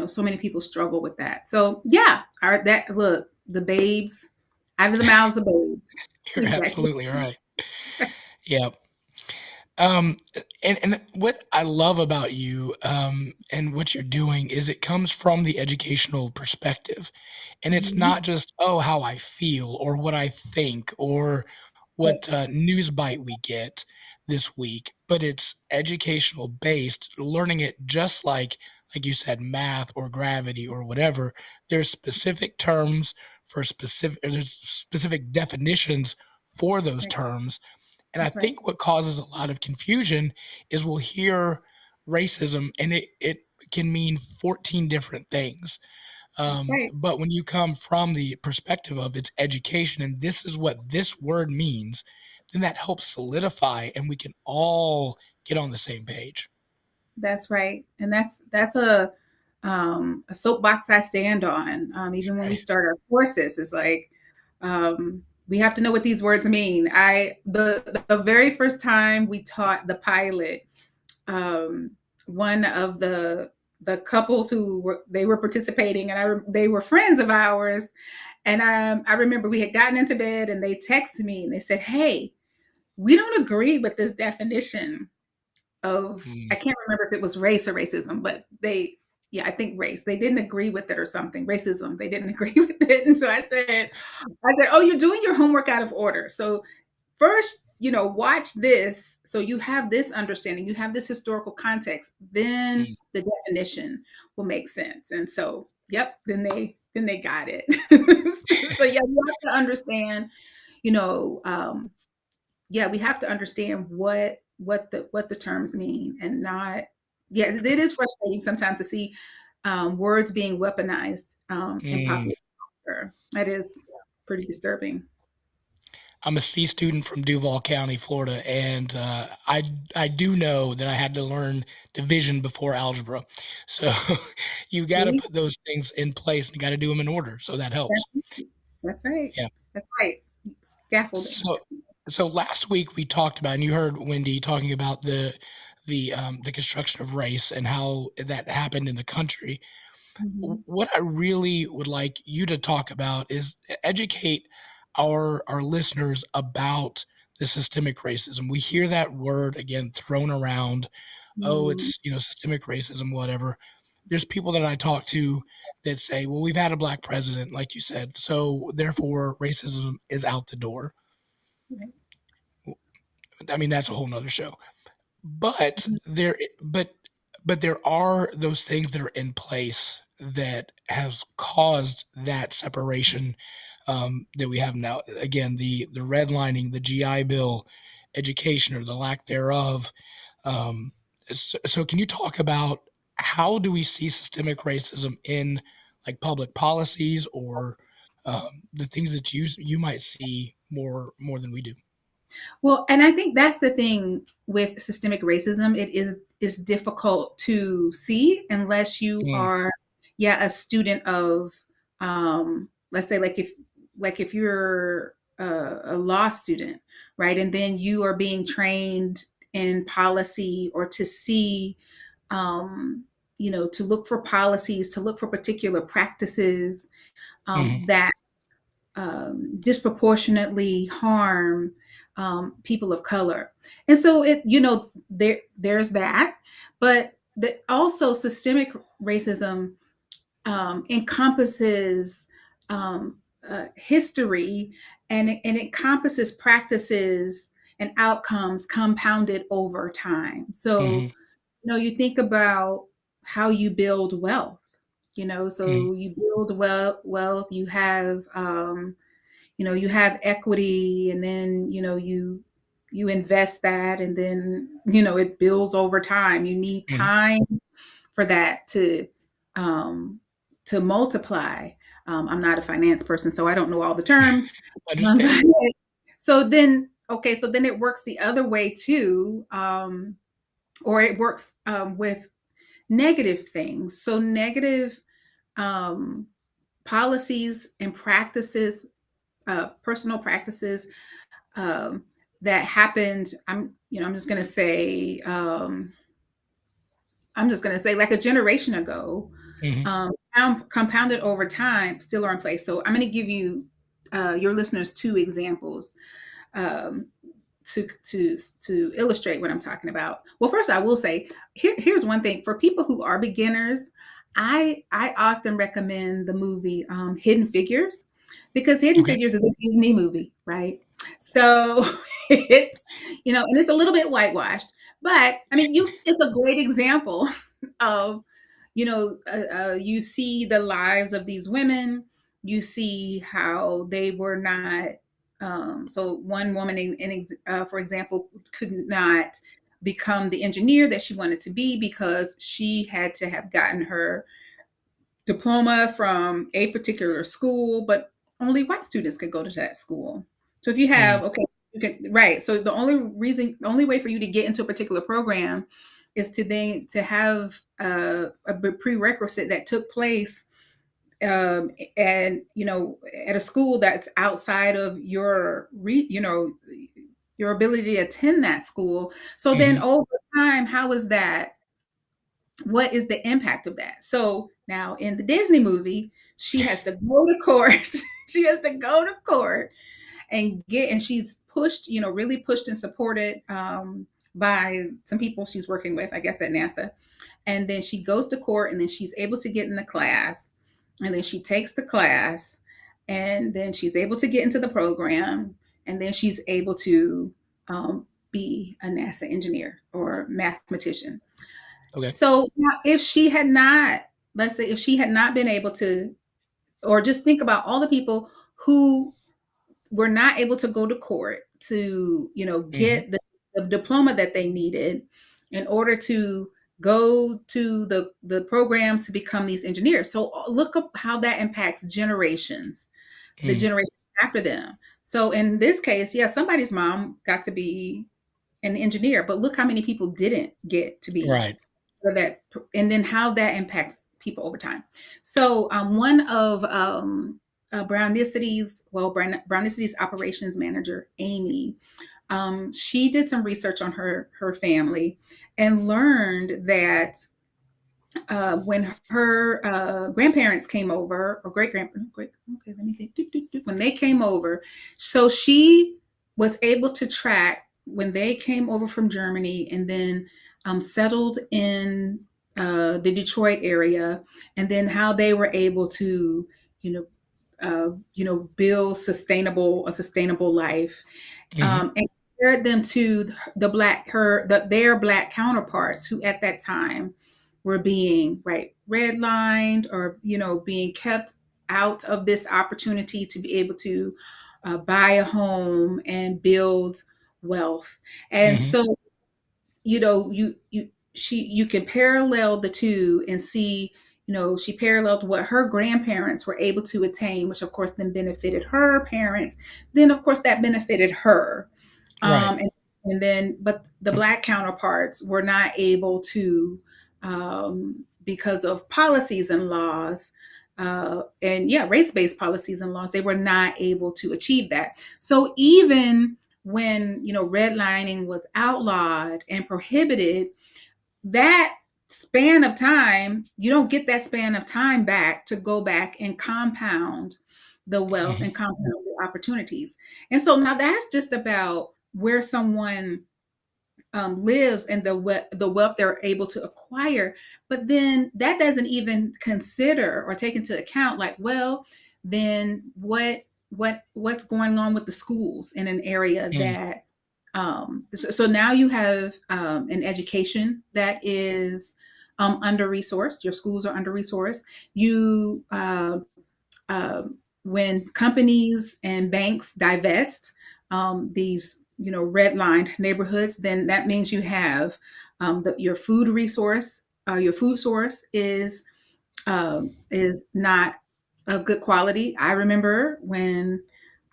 so many people struggle with that. So yeah, look, the babes, out of the mouths of babes. You're Exactly. absolutely right. Yeah. Um, and what I love about you, and what you're doing is it comes from the educational perspective, and it's Mhm. not just, "Oh, how I feel," or what I think, or Right. what, news bite we get this week, but it's educational based, learning it just like you said, math or gravity or whatever. There's specific terms for there's specific definitions for those Right. terms, and I That's right. think what causes a lot of confusion is we'll hear racism and it can mean 14 different things. That's right. But when you come from the perspective of it's education and this is what this word means, then that helps solidify and we can all get on the same page. That's right. And that's a soapbox I stand on. Even when we Right. start our courses, it's like, we have to know what these words mean. The very first time we taught the pilot, um, one of the couples they were participating, and they were friends of ours. And I remember we had gotten into bed, and they texted me and they said, "Hey, we don't agree with this definition of," I Mm, can't remember if it was race or racism, but yeah, I think race. They didn't agree with it or something. Racism, they didn't agree with it. And so I said, "Oh, you're doing your homework out of order. So first, watch this. So you have this understanding, you have this historical context, then mm, the definition will make sense." And so, yep, then they got it. So yeah, you have to understand, you know, um, yeah, we have to understand what the terms mean, and not. Yeah, it is frustrating sometimes to see words being weaponized in mm. popular culture. That is pretty disturbing. I'm a C student from Duval County, Florida, and I do know that I had to learn division before algebra. So you got to See? put those things in place and you got to do them in order. So that helps. That's right. Yeah. That's right. Scaffolding. So last week we talked about, and you heard Wendy talking about the construction of race and how that happened in the country. Mhm. What I really would like you to talk about is educate our listeners about the systemic racism. We hear that word again thrown around. Oh, Mm, it's systemic racism, whatever. There's people that I talk to that say, well, we've had a black president, like you said, so therefore racism is out the door. right. I mean, that's a whole nother show. But Mhm. there are those things that are in place that has caused that separation, that we have now. Again, the redlining, the GI Bill, education or the lack thereof. Um, so can you talk about how do we see systemic racism in like public policies or the things that you might see more than we do? Well, and I think that's the thing with systemic racism. It is difficult to see unless you Mm, are, yeah, a student of, let's say, like if you're a law student, right, and then you are being trained in policy, or to see, um, to look for policies, to look for particular practices mhm, that disproportionately harm people of color. And so there's that, but also systemic racism encompasses history, and encompasses practices and outcomes compounded over time. So mhm, you think about how you build wealth. mhm, So you build wealth. You have equity, and then you invest that, and then it builds over time. You need mhm. time for that um to multiply. I'm not a finance person, so I don't know all the terms. But Understandable. so then it works the other way too, or it works with negative things. So negative um, policies and practices, personal practices um, that happened. I'm just going to say, like a generation ago, Mm-hmm. compounded over time, still are in place. So I'm going to give you, your listeners, two examples. Um, to illustrate what I'm talking about. Well, first I will say here's one thing for people who are beginners. I often recommend the movie Hidden Figures, because Hidden Okay. Figures is a Disney movie, right? So it's, and it's a little bit whitewashed, but I mean, it's a great example of, you see the lives of these women. You see how they were not, so one woman, for example, could not become the engineer that she wanted to be because she had to have gotten her diploma from a particular school, but only white students could go to that school. So if you Mm-hmm. have, okay, you can, right. So the only way for you to get into a particular program is to have a prerequisite that took place, and at a school that's outside of your ability to attend that school. So then Mm-hmm. over time, how is that? What is the impact of that? So now in the Disney movie, she has to go to court. She has to go to court and she's pushed, really pushed and supported by some people she's working with, I guess, at NASA. And then she goes to court, and then she's able to get in the class, and then she takes the class, and then she's able to get into the program, and then she's able to be a NASA engineer or mathematician. Okay. So now, if she had not, let's say, if she had not been able to, or just think about all the people who were not able to go to court to, Mm-hmm. get the diploma that they needed in order to go to the program to become these engineers. So look up how that impacts generations, the Mm-hmm. generation after them. So in this case, yeah, somebody's mom got to be an engineer, but look how many people didn't get to be, Right. or that, and then how that impacts people over time. So one of Brownicity's operations manager, Amy, she did some research on her family and learned that when her grandparents came over, or great grandparents, okay, let me think, when they came over, so she was able to track when they came over from Germany and then settled in the Detroit area, and then how they were able to, build a sustainable life, Mm-hmm. and compared them to their black counterparts who at that time were being, right, redlined, or being kept out of this opportunity to be able to buy a home and build wealth. And Mm-hmm. so, you can parallel the two and see, she paralleled what her grandparents were able to attain, which of course then benefited her parents, then of course that benefited her. Right. And then, but the black counterparts were not able to, because of policies and laws, and yeah, race-based policies and laws, they were not able to achieve that. So even when, redlining was outlawed and prohibited, that span of time, you don't get that span of time back to go back and compound the wealth Mm-hmm. and compound the opportunities. And so now that's just about where someone lives and the wealth they're able to acquire. But then that doesn't even consider or take into account, like, well, then what's going on with the schools in an area Mm-hmm. that, so now you have an education that is under resourced. Your schools are under resourced. You uh, when companies and banks divest these, redlined neighborhoods, then that means you have your food resource. Your food source is not of good quality. I remember when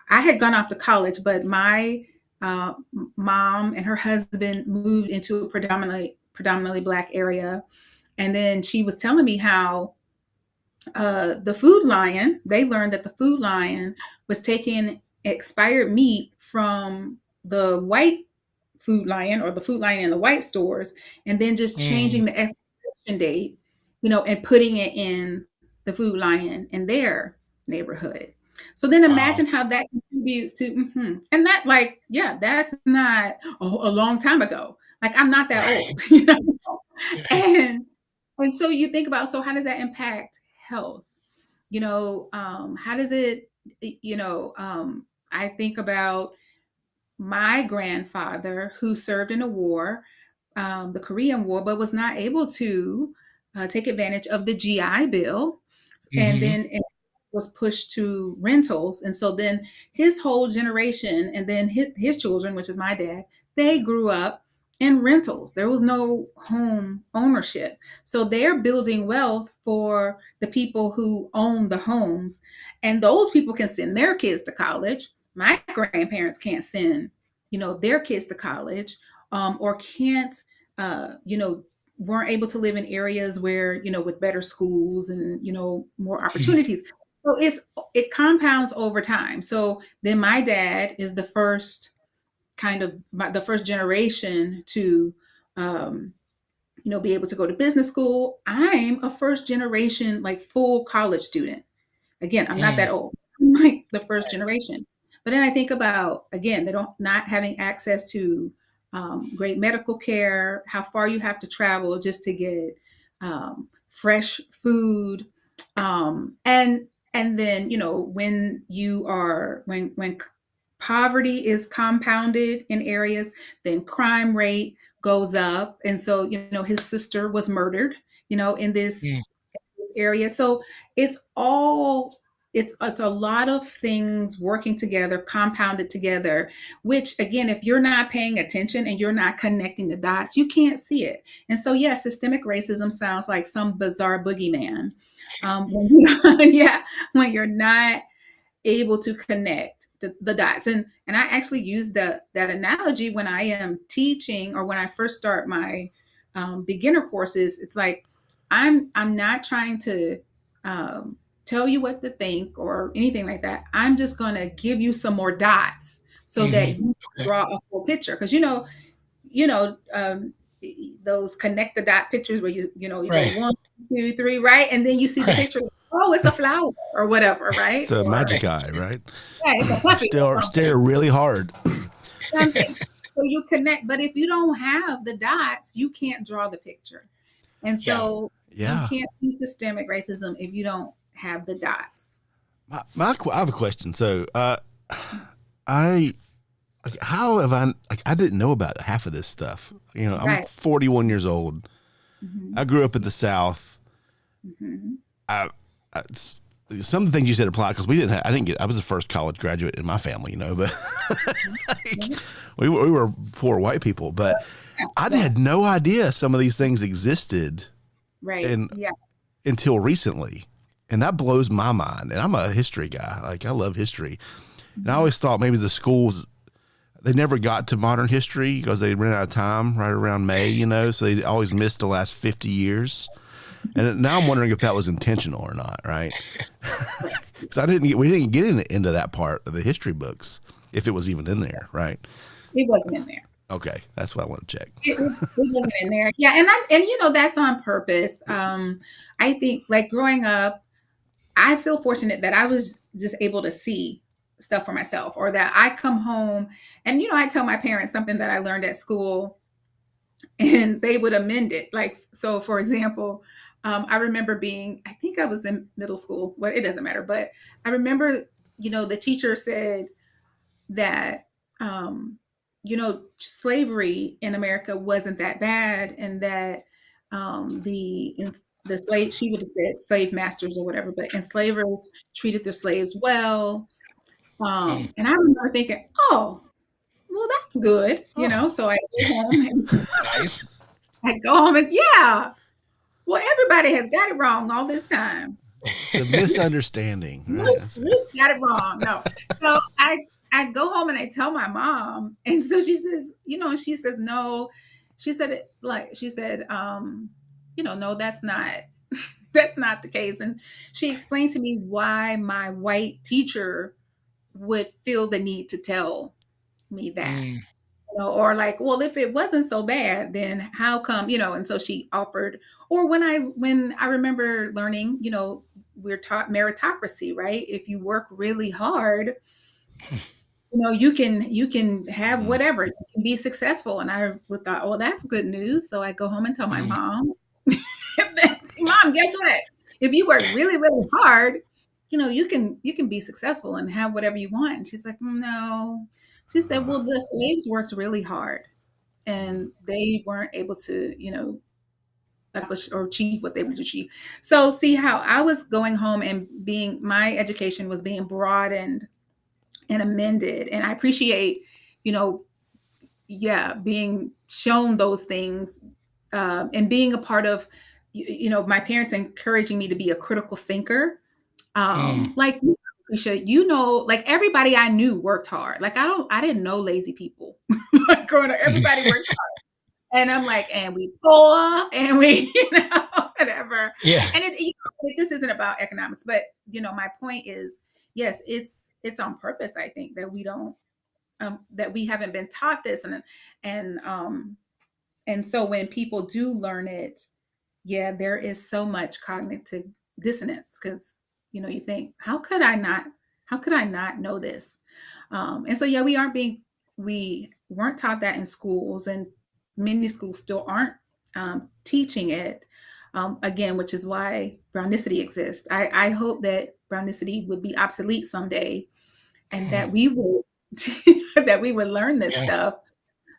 I had gone off to college, but my uh, mom and her husband moved into a predominantly black area, And then she was telling me how the Food Lion, they learned that the Food Lion was taking expired meat from the white Food Lion or the Food Lion in the white stores and then just changing the expiration date, and putting it in the Food Lion in their neighborhood. So then Wow. imagine how that contributes to, and that, like, yeah, that's not a long time ago. Like, I'm not that old, and so you think about, so how does that impact health? How does it, I think about my grandfather who served in a war, the Korean War, but was not able to take advantage of the GI Bill. And Mm-hmm. then it was pushed to rentals. And so then his whole generation, and then his children, which is my dad, they grew up in rentals. There was no home ownership. So they're building wealth for the people who own the homes. And those people can send their kids to college. My grandparents can't send, their kids to college, or can't, weren't able to live in areas where, with better schools and, more opportunities. So it compounds over time. So then my dad is the first the first generation to, be able to go to business school. I'm a first generation, like, full college student. Again, I'm not that old. I'm like the first generation. But then I think about, again, they don't not having access to great medical care, how far you have to travel just to get fresh food, and then, when you are when poverty is compounded in areas, then crime rate goes up. And so, his sister was murdered, in this area. So it's all it's a lot of things working together, compounded together, which, again, if you're not paying attention and you're not connecting the dots, you can't see it. And so, yeah, systemic racism sounds like some bizarre boogeyman. Yeah, when you're not able to connect the dots. And I actually use that analogy when I am teaching, or when I first start my beginner courses. It's like, I'm not trying to tell you what to think or anything like that. I'm just going to give you some more dots so that you Okay. draw a full picture. Because those connect the dot pictures where you go Right. 1, 2, 3, right, and then you see the Right. picture. Oh, it's a flower or whatever, It's right? the Or magic eye, right? yeah, it's a puppy or Stare really hard. something. So you connect, but if you don't have the dots, you can't draw the picture. And Yeah. so you Yeah. can't see systemic racism if you don't have the dots. I have a question. So, I how have I didn't know about half of this stuff. I'm Right. 41 years old. Mhm. I grew up in the South. Mhm. I some of the things you said apply because I was the first college graduate in my family, but we were poor white people, but I Yeah. had no idea some of these things existed Right. and Yeah. until recently. And that blows my mind. And I'm a history guy. Like, I love history. And I always thought maybe the schools, they never got to modern history because they ran out of time right around May, so they always missed the last 50 years. And now I'm wondering if that was intentional or not, right? Because we didn't get into that part of the history books, if it was even in there, right? It wasn't in there. Okay, that's what I want to check. It wasn't in there. Yeah, and that's on purpose. I think, like, growing up, I feel fortunate that I was just able to see stuff for myself, or that I come home and, I tell my parents something that I learned at school, and they would amend it. Like, so for example, I remember I think I was in middle school, but it doesn't matter. But I remember, the teacher said that, slavery in America wasn't that bad, and that the slave, she would have said slave masters or whatever, but enslavers treated their slaves well. And I remember thinking, oh, well, that's good, Oh, So I go home and Nice. yeah, well, everybody has got it wrong all this time. the misunderstanding. Right? Roots got it wrong. No. So I go home and I tell my mom. And so she says, she says, no. She said, no, that's not the case. And she explained to me why my white teacher would feel the need to tell me that. Mm, Or like, well, if it wasn't so bad, then how come, and so she offered, or when I remember learning, we're taught meritocracy, right? If you work really hard, you can have Mhm. whatever, you can be successful. And I would thought, oh, that's good news. So I go home and tell my mm, mom, Mom, guess what? If you work really, really hard, you can be successful and have whatever you want. And she's like, no. She said, well, the slaves worked really hard and they weren't able to, accomplish or achieve what they would achieve. So see how I was going home and my education was being broadened and amended. And I appreciate, you know, yeah, being shown those things, and being a part of, my parents encouraging me to be a critical thinker. mm. Like, Krisha, like everybody I knew worked hard. Like I didn't know lazy people. Like growing up, everybody worked hard. And I'm like, and we poor and we, whatever. Yeah. And it just isn't about economics. But my point is, yes, it's on purpose, I think, that we don't that we haven't been taught this. And and so when people do learn it, yeah, there is so much cognitive dissonance because you think, how could I not know this? And so yeah, we weren't taught that in schools, and many schools still aren't teaching it. Again, which is why Brownicity exists. I hope that Brownicity would be obsolete someday, and Mm, that we would that we would learn this yeah. stuff.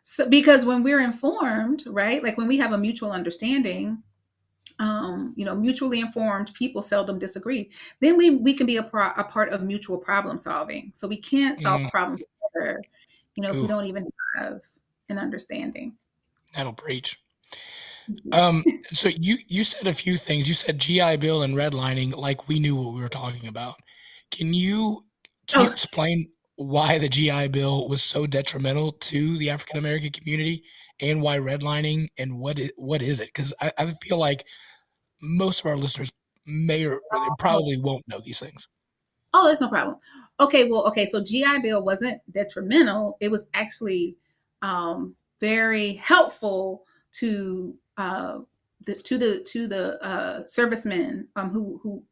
So because when we're informed, right, like when we have a mutual understanding, mutually informed people seldom disagree. Then we can be a part of mutual problem solving. So we can't solve Mm, problems together, if we ooh, don't even have an understanding. that'll preach. Mhm. Um, so you said a few things. You said GI Bill and redlining, like we knew what we were talking about. Can you can you Oh, explain why the GI Bill was so detrimental to the African American community, and why redlining, and what is it? Because I feel like most of our listeners may or they oh, probably won't know these things. oh, that's no problem. Okay, well, okay, so GI Bill wasn't detrimental. It was actually very helpful to the servicemen who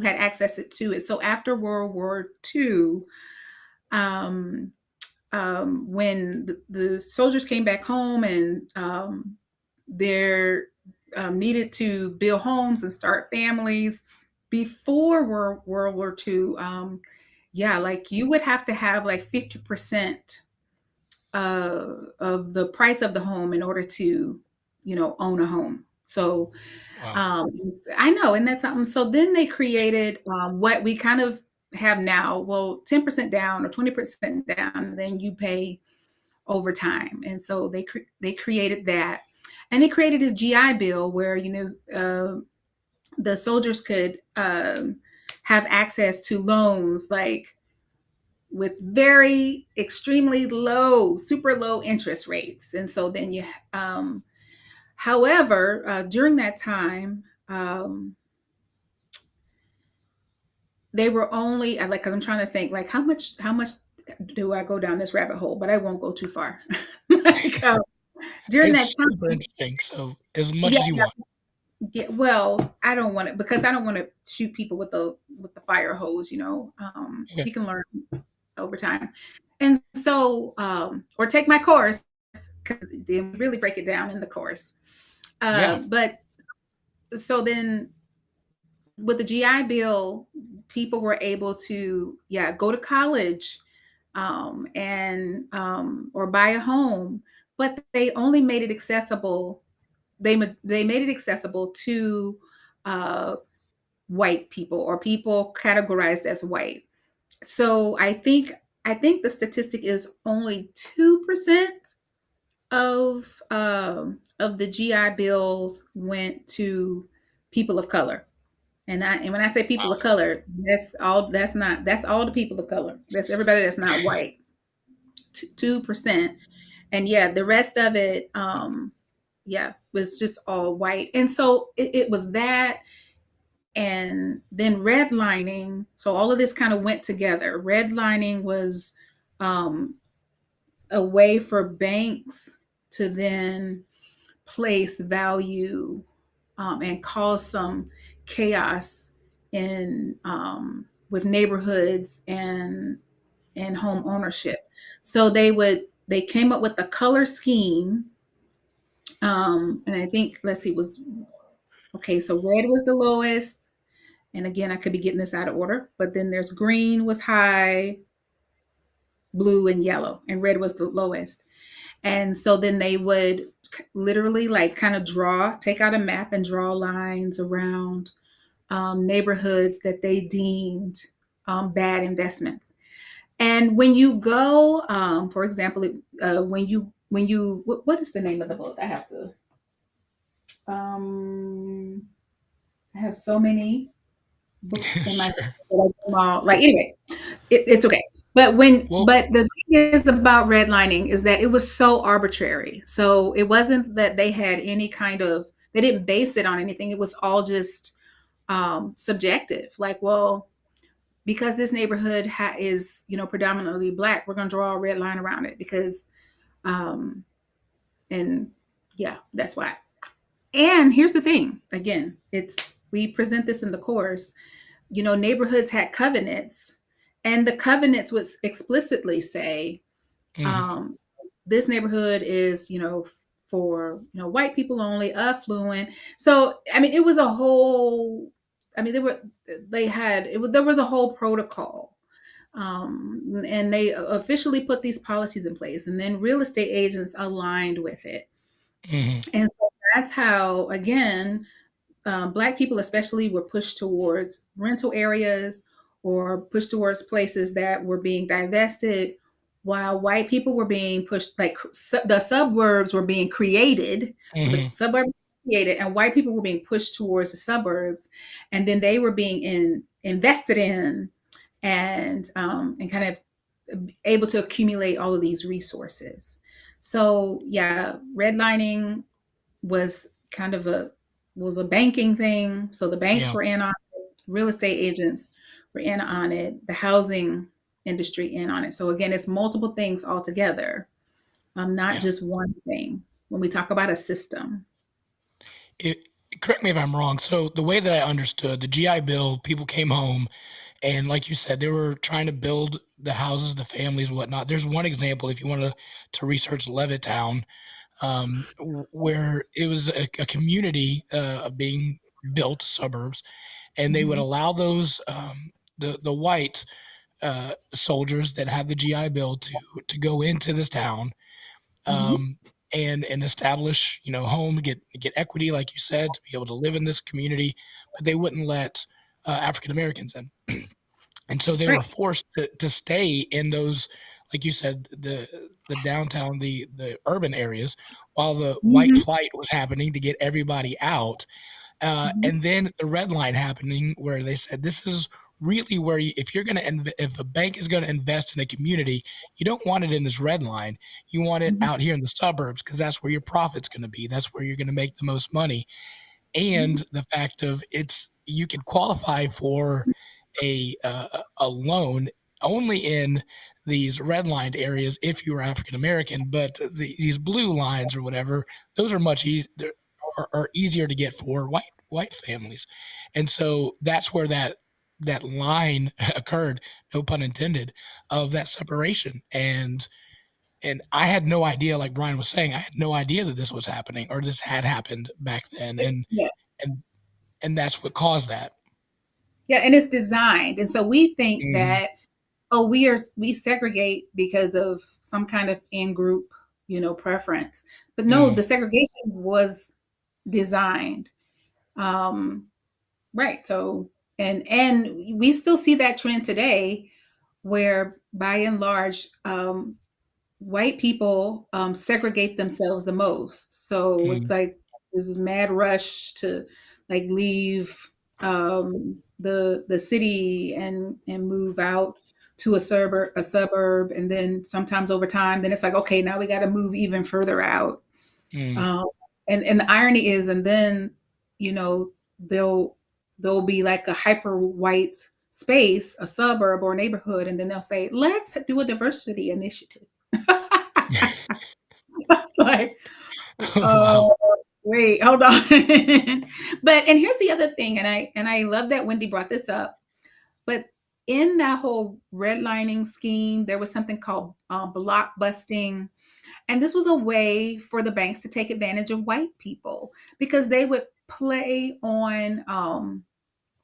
had access to it. So after World War II, um, when the soldiers came back home and they're needed to build homes and start families before World War II. Yeah, like you would have to have like 50% of the price of the home in order to, own a home. So Wow. um, I know, and that's something. So then they created what we kind of have now. Well, 10% down or 20% down, then you pay over time. And so they created that, and they created this GI Bill where the soldiers could have access to loans like with very extremely low, super low interest rates. And so then however, during that time, they were only like, because I'm trying to think like how much do I go down this rabbit hole, but I won't go too far. Like, during that It's super time, interesting. So as much yeah, as you want. yeah. Well, I don't want to, because I don't want to shoot people with the fire hose. Yeah. You can learn over time, and so or take my course because they really break it down in the course. Yeah. But so then with the GI Bill, people were able to, yeah, go to college, and or buy a home, but they only made it accessible. They made it accessible to uh, white people or people categorized as white. So I think the statistic is only 2% of the GI bills went to people of color. And when I say people Wow. of color, that's all the people of color. That's everybody that's not white. 2%. And yeah, the rest of it, was just all white. And so it was that, and then redlining. So all of this kind of went together. Redlining was um, a way for banks to then place value and cause some chaos in with neighborhoods and home ownership. So they came up with a color scheme, and I think, let's see, was okay. So red was the lowest, and again, I could be getting this out of order, but then there's green was high, blue and yellow, and red was the lowest. And so then they would literally like kind of take out a map and draw lines around neighborhoods that they deemed bad investments. And when you go, for example, what is the name of the book? Um, I have so many books in my Sure. like anyway, it's okay. But Well, the thing is about redlining is that it was so arbitrary. So it wasn't that they had any kind of, they didn't base it on anything. It was all just subjective. Like, well, because this neighborhood is predominantly Black, we're going to draw a red line around it because, um, and yeah, that's why. And here's the thing. Again, we present this in the course. Neighborhoods had covenants, and the covenants would explicitly say, mhm, um, this neighborhood is, for white people only, affluent. So I mean, it was a whole. I mean, there was a whole protocol, and they officially put these policies in place, and then real estate agents aligned with it, mhm, and so that's how, again, Black people especially were pushed towards rental areas or pushed towards places that were being divested, while white people were being pushed, like the suburbs were being created. So the mhm, suburbs were created, and white people were being pushed towards the suburbs, and then they were being invested in, and kind of able to accumulate all of these resources. So yeah, redlining was kind of a banking thing. So the banks yeah, were in on it, real estate agents were in on it, the housing industry in on it. So again, it's multiple things all together, not yeah. just one thing. When we talk about a system. It, correct me if I'm wrong. So the way that I understood the GI Bill, people came home, and like you said, they were trying to build the houses, the families, and whatnot. There's one example if you want to research Levittown, where it was a community being built, suburbs, and they would Mhm, allow those the white soldiers that had the GI Bill to go into this town, mhm, um, and establish home, get equity, like you said, to be able to live in this community, but they wouldn't let African Americans in. And so they were right. forced to stay in those, like you said, the downtown, the urban areas, while the white Mhm, flight was happening to get everybody out. mhm, And then the red line happening, where they said this is really where if you're going to if a bank is going to invest in a community, you don't want it in this red line. You want it mhm, out here in the suburbs because that's where your profit's going to be. That's where you're going to make the most money. mhm, And the fact of you could qualify for a loan only in these redlined areas if you were African American, but these blue lines or whatever, those are much easier, are easier to get for white families. And so that's where that line occurred, no pun intended, of that separation. And I had no idea, like Brian was saying, I had no idea that this was happening or this had happened back then. yeah. And and that's what caused that. Yeah, and it's designed. And so we think Mhm, that, oh, we segregate because of some kind of in-group, preference. But no, mhm, the segregation was designed. Um, right. So and we still see that trend today, where by and large, white people segregate themselves the most. So it's mhm, like this is mad rush to like leave the city and move out to a suburb, and then sometimes over time, then it's like, okay, now we got to move even further out. mhm. Um, and the irony is, and then, you know, there'll be like a hyper white space, a suburb or neighborhood, and then they'll say, let's do a diversity initiative. It's like, Wow. wait, hold on. But and here's the other thing, and I love that Wendy brought this up. But in that whole redlining scheme, there was something called block busting. And this was a way for the banks to take advantage of white people because they would play on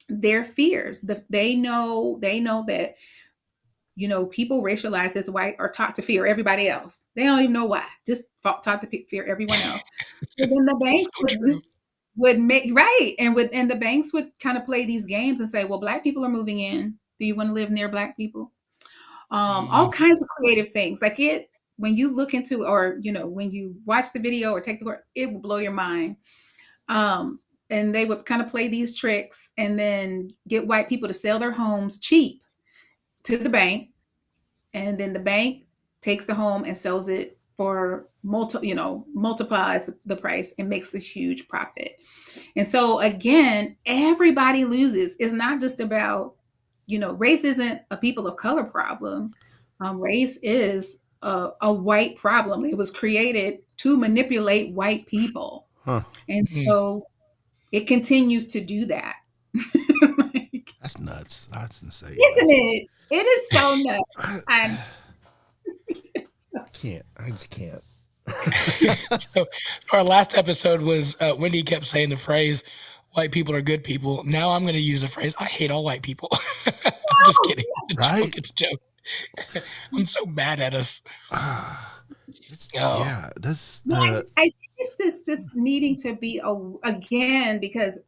their fears. They know that, you know, people racialized as white are taught to fear everybody else. They don't even know why, just taught to fear everyone else. So then the banks So true. would make right, and the banks would kind of play these games and say, well, black people are moving in. Do you want to live near black people? All kinds of creative things. Like it, when you look into, or you know, when you watch the video or take the course, it will blow your mind. And they would kind of play these tricks and then get white people to sell their homes cheap to the bank, and then the bank takes the home and sells it for multiplies the price and makes a huge profit. And so again, everybody loses. It's not just about, you know, race isn't a people of color problem. Race is a white problem. It was created to manipulate white people. Huh. And so it continues to do that. Like, That's nuts. That's insane. isn't it? It is so nuts. I can't. I just can't. So our last episode was Wendy kept saying the phrase, white people are good people. Now I'm going to use the phrase, I hate all white people. I'm just kidding. It's a Right? joke. It's a joke. I'm so mad at us. Yeah, that's the. I think it's this just needing to be again, because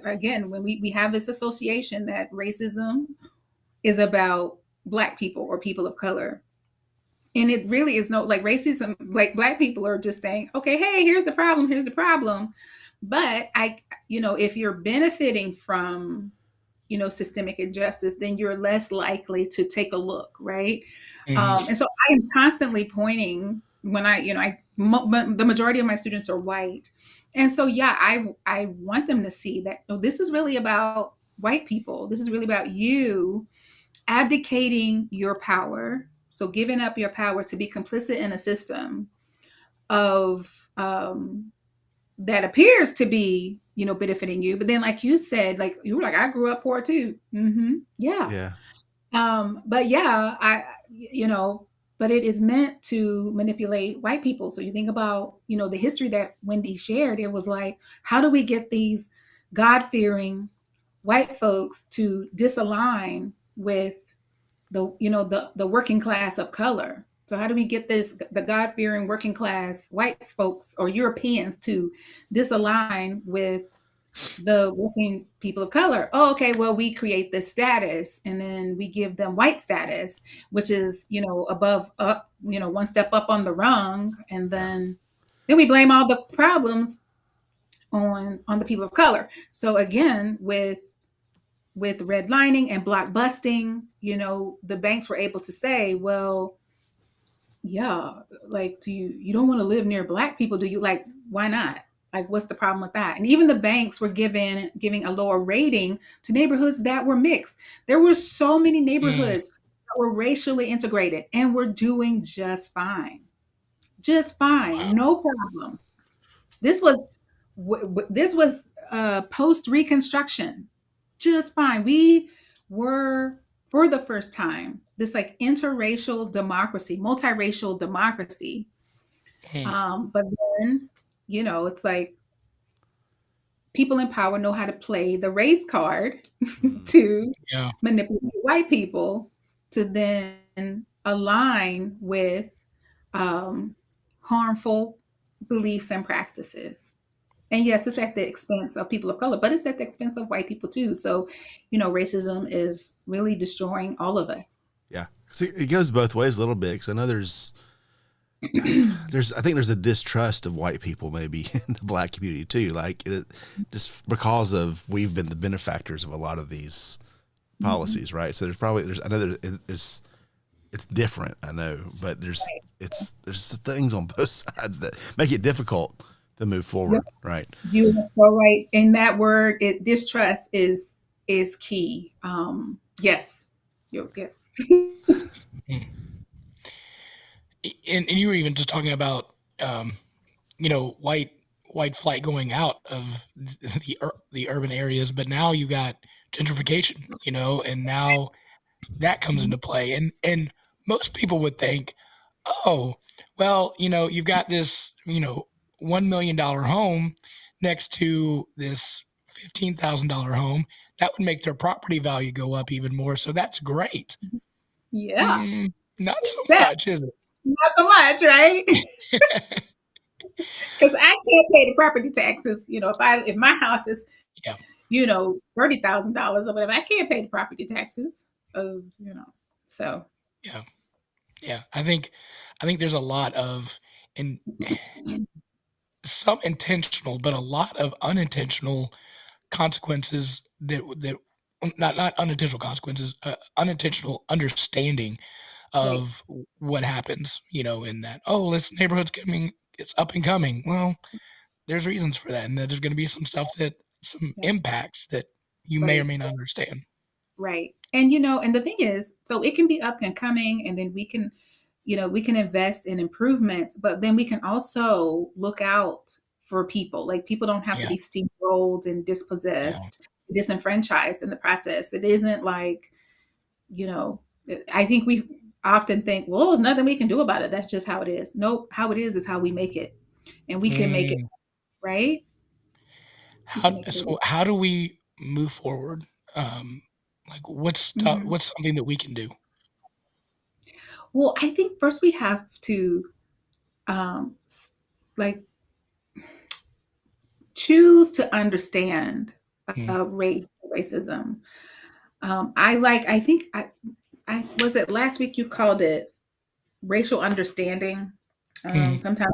again, when we have this association that racism is about black people or people of color, and it really is no, like racism, like black people are just saying, okay, hey, here's the problem. But you know, if you're benefiting from, you know, systemic injustice, then you're less likely to take a look, right? And so I am constantly pointing when the majority of my students are white. And so, yeah, I want them to see that, oh, this is really about white people. This is really about you abdicating your power. So giving up your power to be complicit in a system of that appears to be, you know, benefiting you. But then, like you said, like you were like, I grew up poor too. Yeah. But yeah, but it is meant to manipulate white people. So you think about, you know, the history that Wendy shared, it was like, how do we get these God-fearing white folks to disalign with the working class of color? So how do we get the God-fearing working class white folks or Europeans to disalign with the working people of color? Oh, okay, well, we create this status and then we give them white status, which is, you know, up, you know, one step up on the rung. And then we blame all the problems on the people of color. So again, with redlining and block busting, you know, the banks were able to say, well, yeah, like, you don't want to live near black people, do you? Like, why not? Like, what's the problem with that? And even the banks were giving a lower rating to neighborhoods that were mixed. There were so many neighborhoods that were racially integrated and were doing just fine. Just fine. No problem. This was post Reconstruction. Just fine. We were, for the first time, this like interracial democracy, multiracial democracy. But then, you know, it's like people in power know how to play the race card to manipulate white people to then align with harmful beliefs and practices. And yes, it's at the expense of people of color, but it's at the expense of white people too. So, you know, racism is really destroying all of us. Yeah. See, it goes both ways a little bit. Because I know I think there's a distrust of white people maybe in the black community too. Like just because of we've been the benefactors of a lot of these policies, right? So I know it's different, I know, but there's things on both sides that make it difficult to move forward. Right. You are so right. In that word, distrust is key. Yes. Yes. Mm. And you were even just talking about, white flight going out of the urban areas, but now you got gentrification, and now that comes into play. And most people would think, oh, well, you've got this, $1 million home next to this $15,000 home. That would make their property value go up even more. So that's great. Yeah. Not so That, much, is not so much, right? it? Because I can't pay the property taxes. If my house is, Yeah. $30,000 or whatever, I can't pay the property taxes of, so. Yeah. Yeah. I think there's a lot of, and some intentional, but a lot of unintentional consequences that not unintentional consequences, unintentional understanding Right. of what happens, in that, oh, this neighborhood's coming, it's up and coming. Well, there's reasons for that. And that there's going to be some Yeah. impacts that you may or Right. may not understand. Right. And the thing is, so it can be up and coming, and then we can invest in improvements, but then we can also look out for people. Like, people don't have to Yeah. be steamrolled and Yeah. dispossessed, disenfranchised in the process. It isn't like, I think we often think, well, there's nothing we can do about it. That's just how it is. Nope. How it is how we make it. And we can make it, Mm. right? We can make it. How do we move forward? Like Mhm. what's something that we can do? Well, I think first we have to, like, choose to understand Mm. racism. I think I was it last week you called it racial understanding. Mm. Sometimes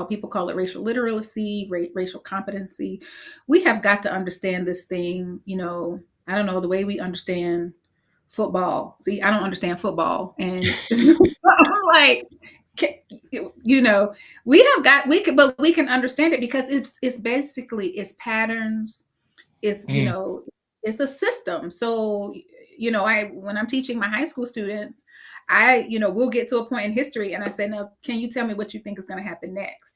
people call it racial literacy, racial competency. We have got to understand this thing. I don't know, the way we understand football. See, I don't understand football, and I'm like, but we can understand it because it's basically it's patterns. It's Mm. it's a system. So I when I'm teaching my high school students, we'll get to a point in history, and I say, now, can you tell me what you think is going to happen next?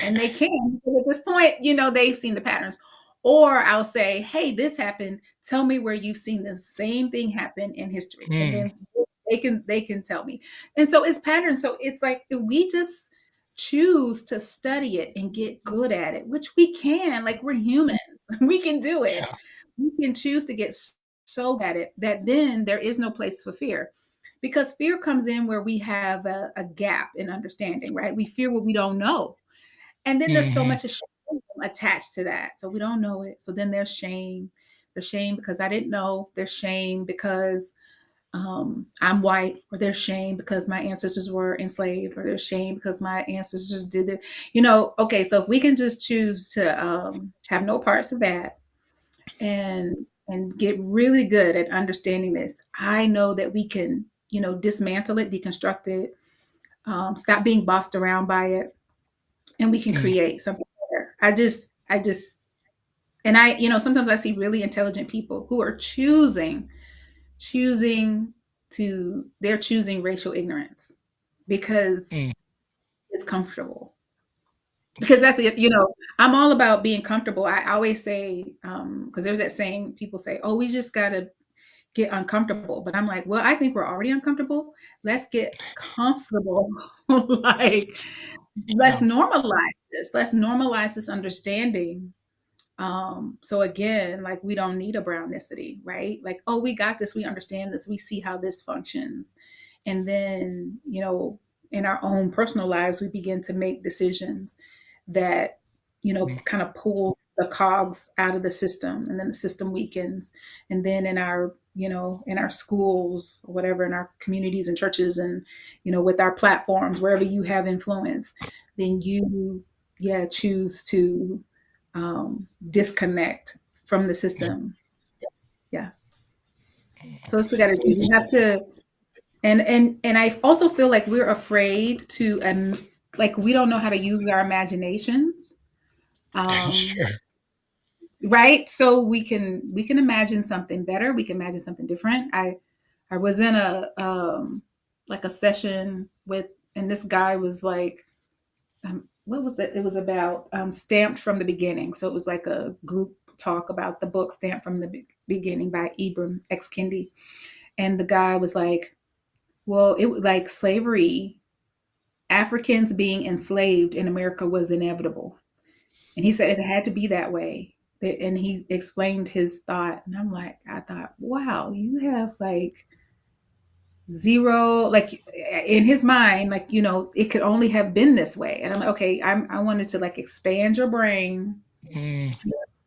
And they can, because at this point, they've seen the patterns. Or I'll say, hey, this happened. Tell me where you've seen the same thing happen in history. And Mm. then they can tell me. And so it's patterns. So it's like, if we just choose to study it and get good at it, which we can, like, we're humans, we can do it. Yeah. We can choose to get so good at it that then there is no place for fear. Because fear comes in where we have a gap in understanding, right? We fear what we don't know. And then there's so Mhm. much shame attached to that. So we don't know it. So then there's shame. There's shame because I didn't know. There's shame because I'm white, or there's shame because my ancestors were enslaved, or there's shame because my ancestors did it. Okay, so if we can just choose to have no parts of that, and get really good at understanding this, I know that we can, dismantle it, deconstruct it, stop being bossed around by it, and we can Mm. create something better. I just, and sometimes I see really intelligent people who are choosing they're choosing racial ignorance because Mm. it's comfortable. Because that's it, I'm all about being comfortable. I always say, because there's that saying, people say, oh, we just gotta get uncomfortable. But I'm like, well, I think we're already uncomfortable. Let's get comfortable. Like, let's Yeah. normalize this. Let's normalize this understanding. So again, like, we don't need a brownicity, right? Like, oh, we got this, we understand this, we see how this functions. And then, in our own personal lives, we begin to make decisions that, Mm. kind of pulls the cogs out of the system, and then the system weakens. And then in our schools, or whatever, in our communities and churches, and, with our platforms, wherever you have influence, then you, yeah, choose to disconnect from the Yeah. system. Yeah. So that's what we got to do. We have to, and I also feel like we're afraid to, like, we don't know how to use our imaginations. Sure. Right? So we can imagine something better. We can imagine something different. I was in a like a session with, and this guy was like, what was it? It was about Stamped from the Beginning. So it was like a group talk about the book Stamped from the Beginning by Ibram X. Kendi. And the guy was like, well, it was like slavery, Africans being enslaved in America was inevitable. And he said it had to be that way. And he explained his thought. And I'm like, I thought, wow, you have like zero, like in his mind, like, it could only have been this way. And I'm like, okay, I wanted to like expand your brain. Mm,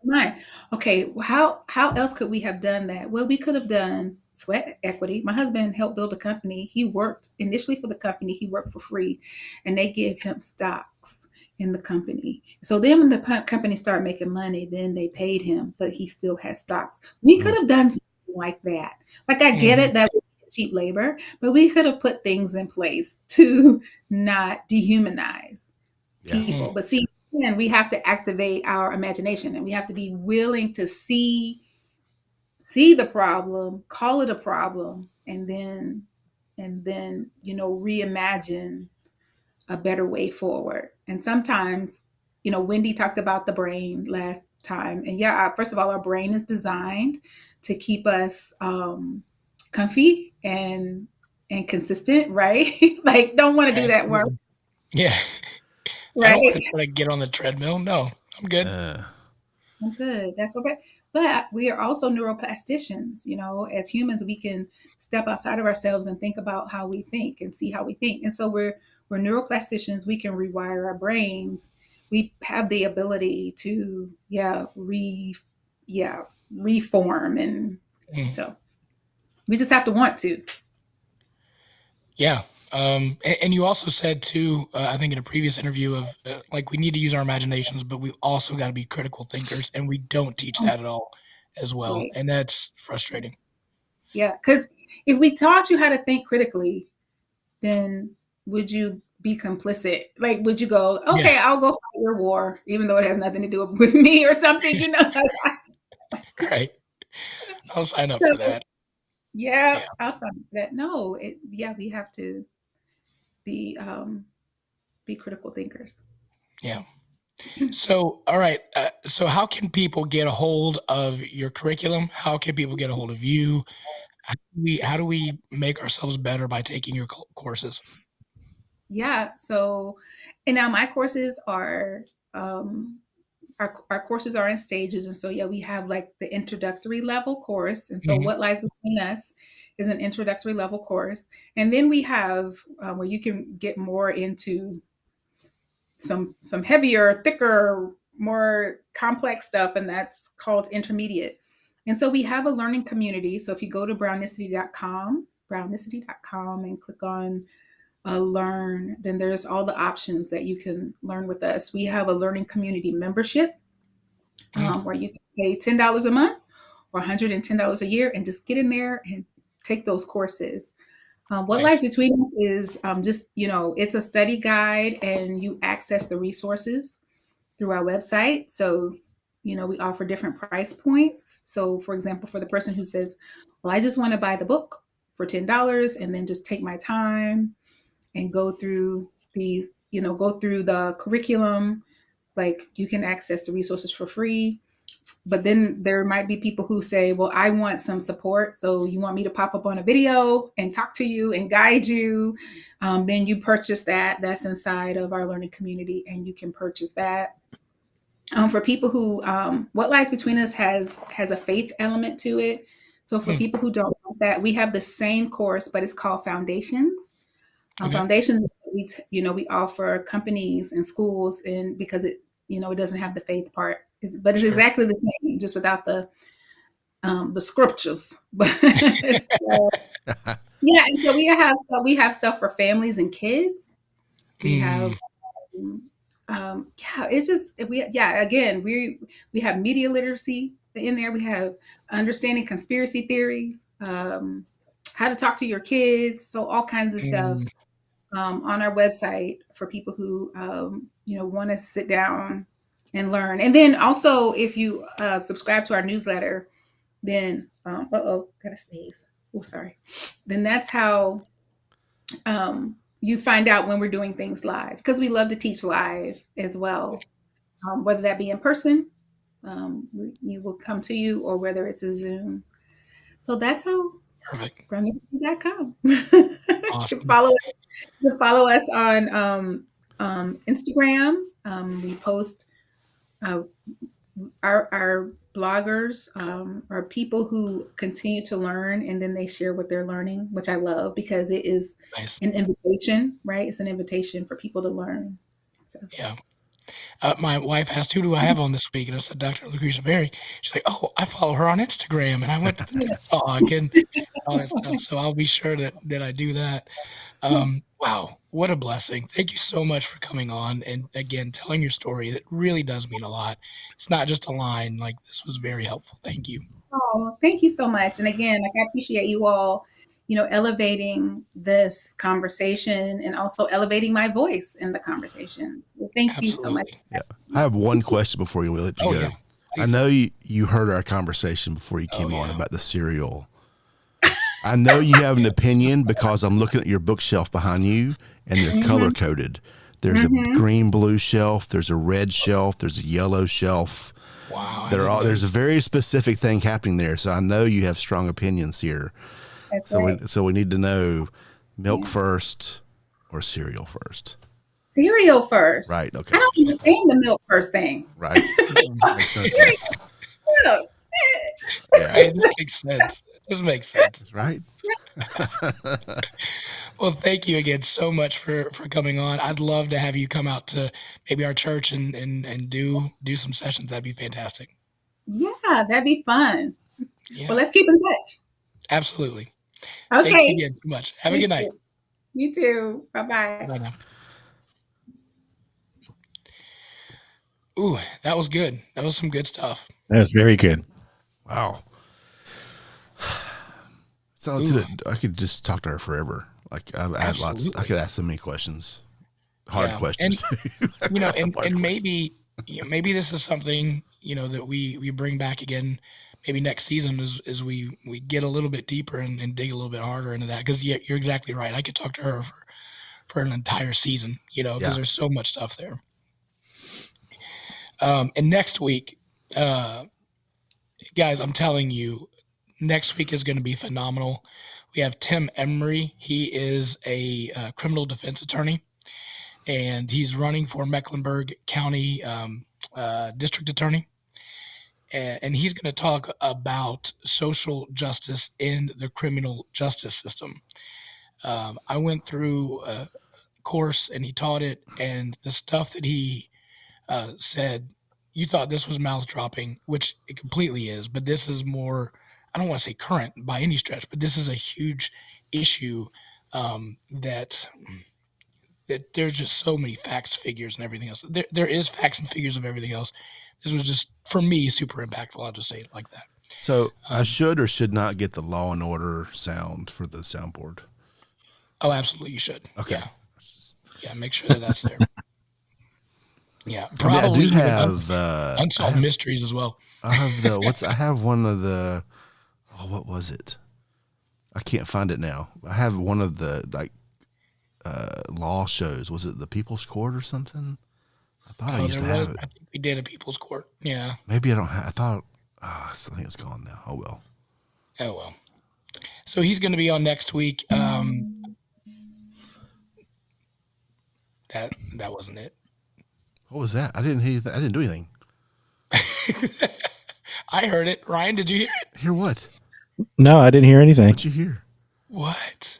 Mind. Okay, how else could we have done that? Well, we could have done sweat equity. My husband helped build a company. He worked initially for the company. He worked for free, and they gave him stocks in the company. So then, when the company started making money, then they paid him, but he still had stocks. We could have done something like that. Like I get mhm. it that cheap labor, but we could have put things in place to not dehumanize Yeah. people. But see, again, we have to activate our imagination, and we have to be willing to see the problem, call it a problem, and then reimagine a better way forward. And sometimes, Wendy talked about the brain last time, and yeah, first of all, our brain is designed to keep us comfy and consistent, right? Like, don't want to do that work, Absolutely. Yeah. I don't want right? to try to get on the treadmill. No, I'm good. I'm good. That's okay. But we are also neuroplasticians. As humans, we can step outside of ourselves and think about how we think and see how we think. And so we're neuroplasticians. We can rewire our brains. We have the ability to, reform. And Mm, so we just have to want to. yeah. And you also said too, I think in a previous interview of like we need to use our imaginations, but we also got to be critical thinkers, and we don't teach that at all as well, Right. and that's frustrating. Yeah. Because if we taught you how to think critically, then would you be complicit? Like, would you go, Yeah, okay, I'll go fight your war, even though it has nothing to do with me or something, right. I'll sign up for So, that. yeah, Yeah, I'll sign up for that. No, we have to be be critical thinkers. yeah. So, all right. So, how can people get a hold of your curriculum? How can people get a hold of you? How do we make ourselves better by taking your courses? Yeah. So, and now my courses are um our courses are in stages. And so, yeah, we have like the introductory level course. And so Mhm, what lies between us is an introductory level course. And then we have where you can get more into some heavier, thicker, more complex stuff, and that's called intermediate. And so we have a learning community. So if you go to brownicity.com and click on learn, then there's all the options that you can learn with us. We have a learning community membership mm, where you can pay $10 a month or $110 a year and just get in there and take those courses. What lies nice. between us is just, it's a study guide, and you access the resources through our website. So, we offer different price points. So, for example, for the person who says, well, I just want to buy the book for $10 and then just take my time and go through the curriculum, like you can access the resources for free. But then there might be people who say, well, I want some support. So you want me to pop up on a video and talk to you and guide you. Then you purchase that. That's inside of our learning community, and you can purchase that. For people who, what lies between us has a faith element to it. So for Mm, people who don't want that, we have the same course, but it's called Foundations. okay, Foundations, we offer companies and schools, and because it doesn't have the faith part, but it's sure. exactly the same, just without the scriptures. But yeah, and so we have stuff for families and kids. We have Mm, yeah, it's just again, we have media literacy in there. We have understanding conspiracy theories, how to talk to your kids, so all kinds of stuff mm, on our website for people who want to sit down and learn. And then also, if you subscribe to our newsletter, then gotta sneeze. Oh, sorry. Then that's how you find out when we're doing things live, because we love to teach live as well, whether that be in person, we will come to you, or whether it's a Zoom. So that's how Perfect. groundedcity.com. Awesome. You can follow us on Instagram. We post our bloggers are people who continue to learn, and then they share what they're learning, which I love, because it is Nice. an invitation, right? It's an invitation for people to learn. So. Yeah. My wife asked, who do I have on this week? And I said, Dr. Lucretia Berry. She's like, oh, I follow her on Instagram. And I went to the TikTok and all that stuff. So I'll be sure that I do that. Wow, what a blessing. Thank you so much for coming on. And again, telling your story. It really does mean a lot. It's not just a line. Like, this was very helpful. Thank you. Oh, thank you so much. And again, like, I appreciate you all, elevating this conversation, and also elevating my voice in the conversation. So thank you so much. Absolutely. Yeah. I have one question before we let you go. Yeah. I know you heard our conversation before you came on about the cereal. I know you have an opinion because I'm looking at your bookshelf behind you, and they're color coded. There's a green blue shelf, there's a red shelf, there's a yellow shelf. Wow. There's a very specific thing happening there. So I know you have strong opinions here. That's so right. we need to know milk first or cereal first. Cereal first. Right. Okay. I don't understand the milk first thing. Right. Makes no sense. Milk. Yeah, it just makes sense. It just makes sense. Right. Well, thank you again so much for coming on. I'd love to have you come out to maybe our church and do some sessions. That'd be fantastic. Yeah, that'd be fun. Yeah. Well, let's keep in touch. Absolutely. Okay. Thank you again so much. Have a good night. You too. Bye-bye. Bye now. Ooh, that was good. That was some good stuff. That was very good. Wow. So I could just talk to her forever. Like I could ask so many questions, hard questions. And, and maybe this is something, that we bring back again, maybe next season as we get a little bit deeper and dig a little bit harder into that. Cause you're exactly right. I could talk to her for an entire season, cause there's so much stuff there. And next week, guys, I'm telling you, next week is going to be phenomenal. We have Tim Emery. He is a criminal defense attorney, and he's running for Mecklenburg County district attorney. And he's going to talk about social justice in the criminal justice system. I went through a course, and he taught it, and the stuff that he said, you thought this was mouth dropping, which it completely is, but this is more, I don't want to say current by any stretch, but this is a huge issue that there's just so many facts, figures, and everything else. There is facts and figures of everything else. This was just, for me, super impactful. I'll just say it like that. So I should or should not get the Law and Order sound for the soundboard? Oh, absolutely, you should. Okay. Yeah, make sure that's there. Yeah, probably. I do have unsolved mysteries as well. I have I have one of the. Oh, what was it? I can't find it now. I have one of the law shows. Was it the People's Court or something? I thought I used to have it. I think we did a People's Court. Yeah. Maybe I don't have. I thought. I think it's gone now. Oh well. Oh well. So he's going to be on next week. That wasn't it. What was that? I didn't hear that. I didn't do anything. I heard it. Ryan, did you hear it? Hear what? No, I didn't hear anything. What'd you hear? What?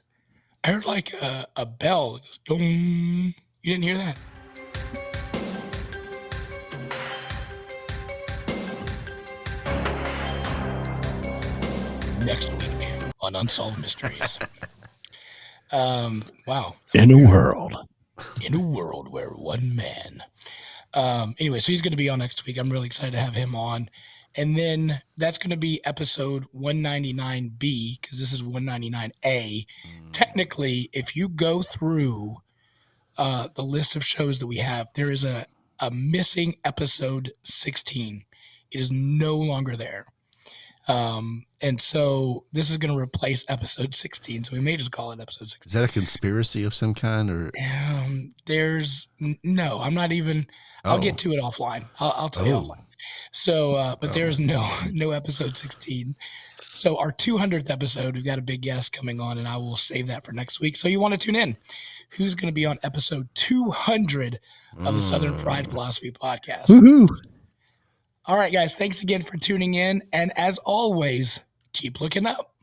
I heard like a bell. It goes dong. You didn't hear that? Next week on Unsolved Mysteries. Wow. In a world where one man. Anyway, so he's going to be on next week. I'm really excited to have him on. And then that's going to be episode 199B, because this is 199A. Technically, if you go through the list of shows that we have, there is a missing episode 16. It is no longer there. And so this is going to replace episode 16. So we may just call it episode 16. Is that a conspiracy of some kind, or? No, I'm not even, I'll get to it offline. I'll tell you offline. So, but there's no episode 16. So our 200th episode, we've got a big guest coming on, and I will save that for next week. So you want to tune in. Who's going to be on episode 200 of the Southern Fried Philosophy Podcast? Woohoo! All right, guys, thanks again for tuning in. And as always, keep looking up.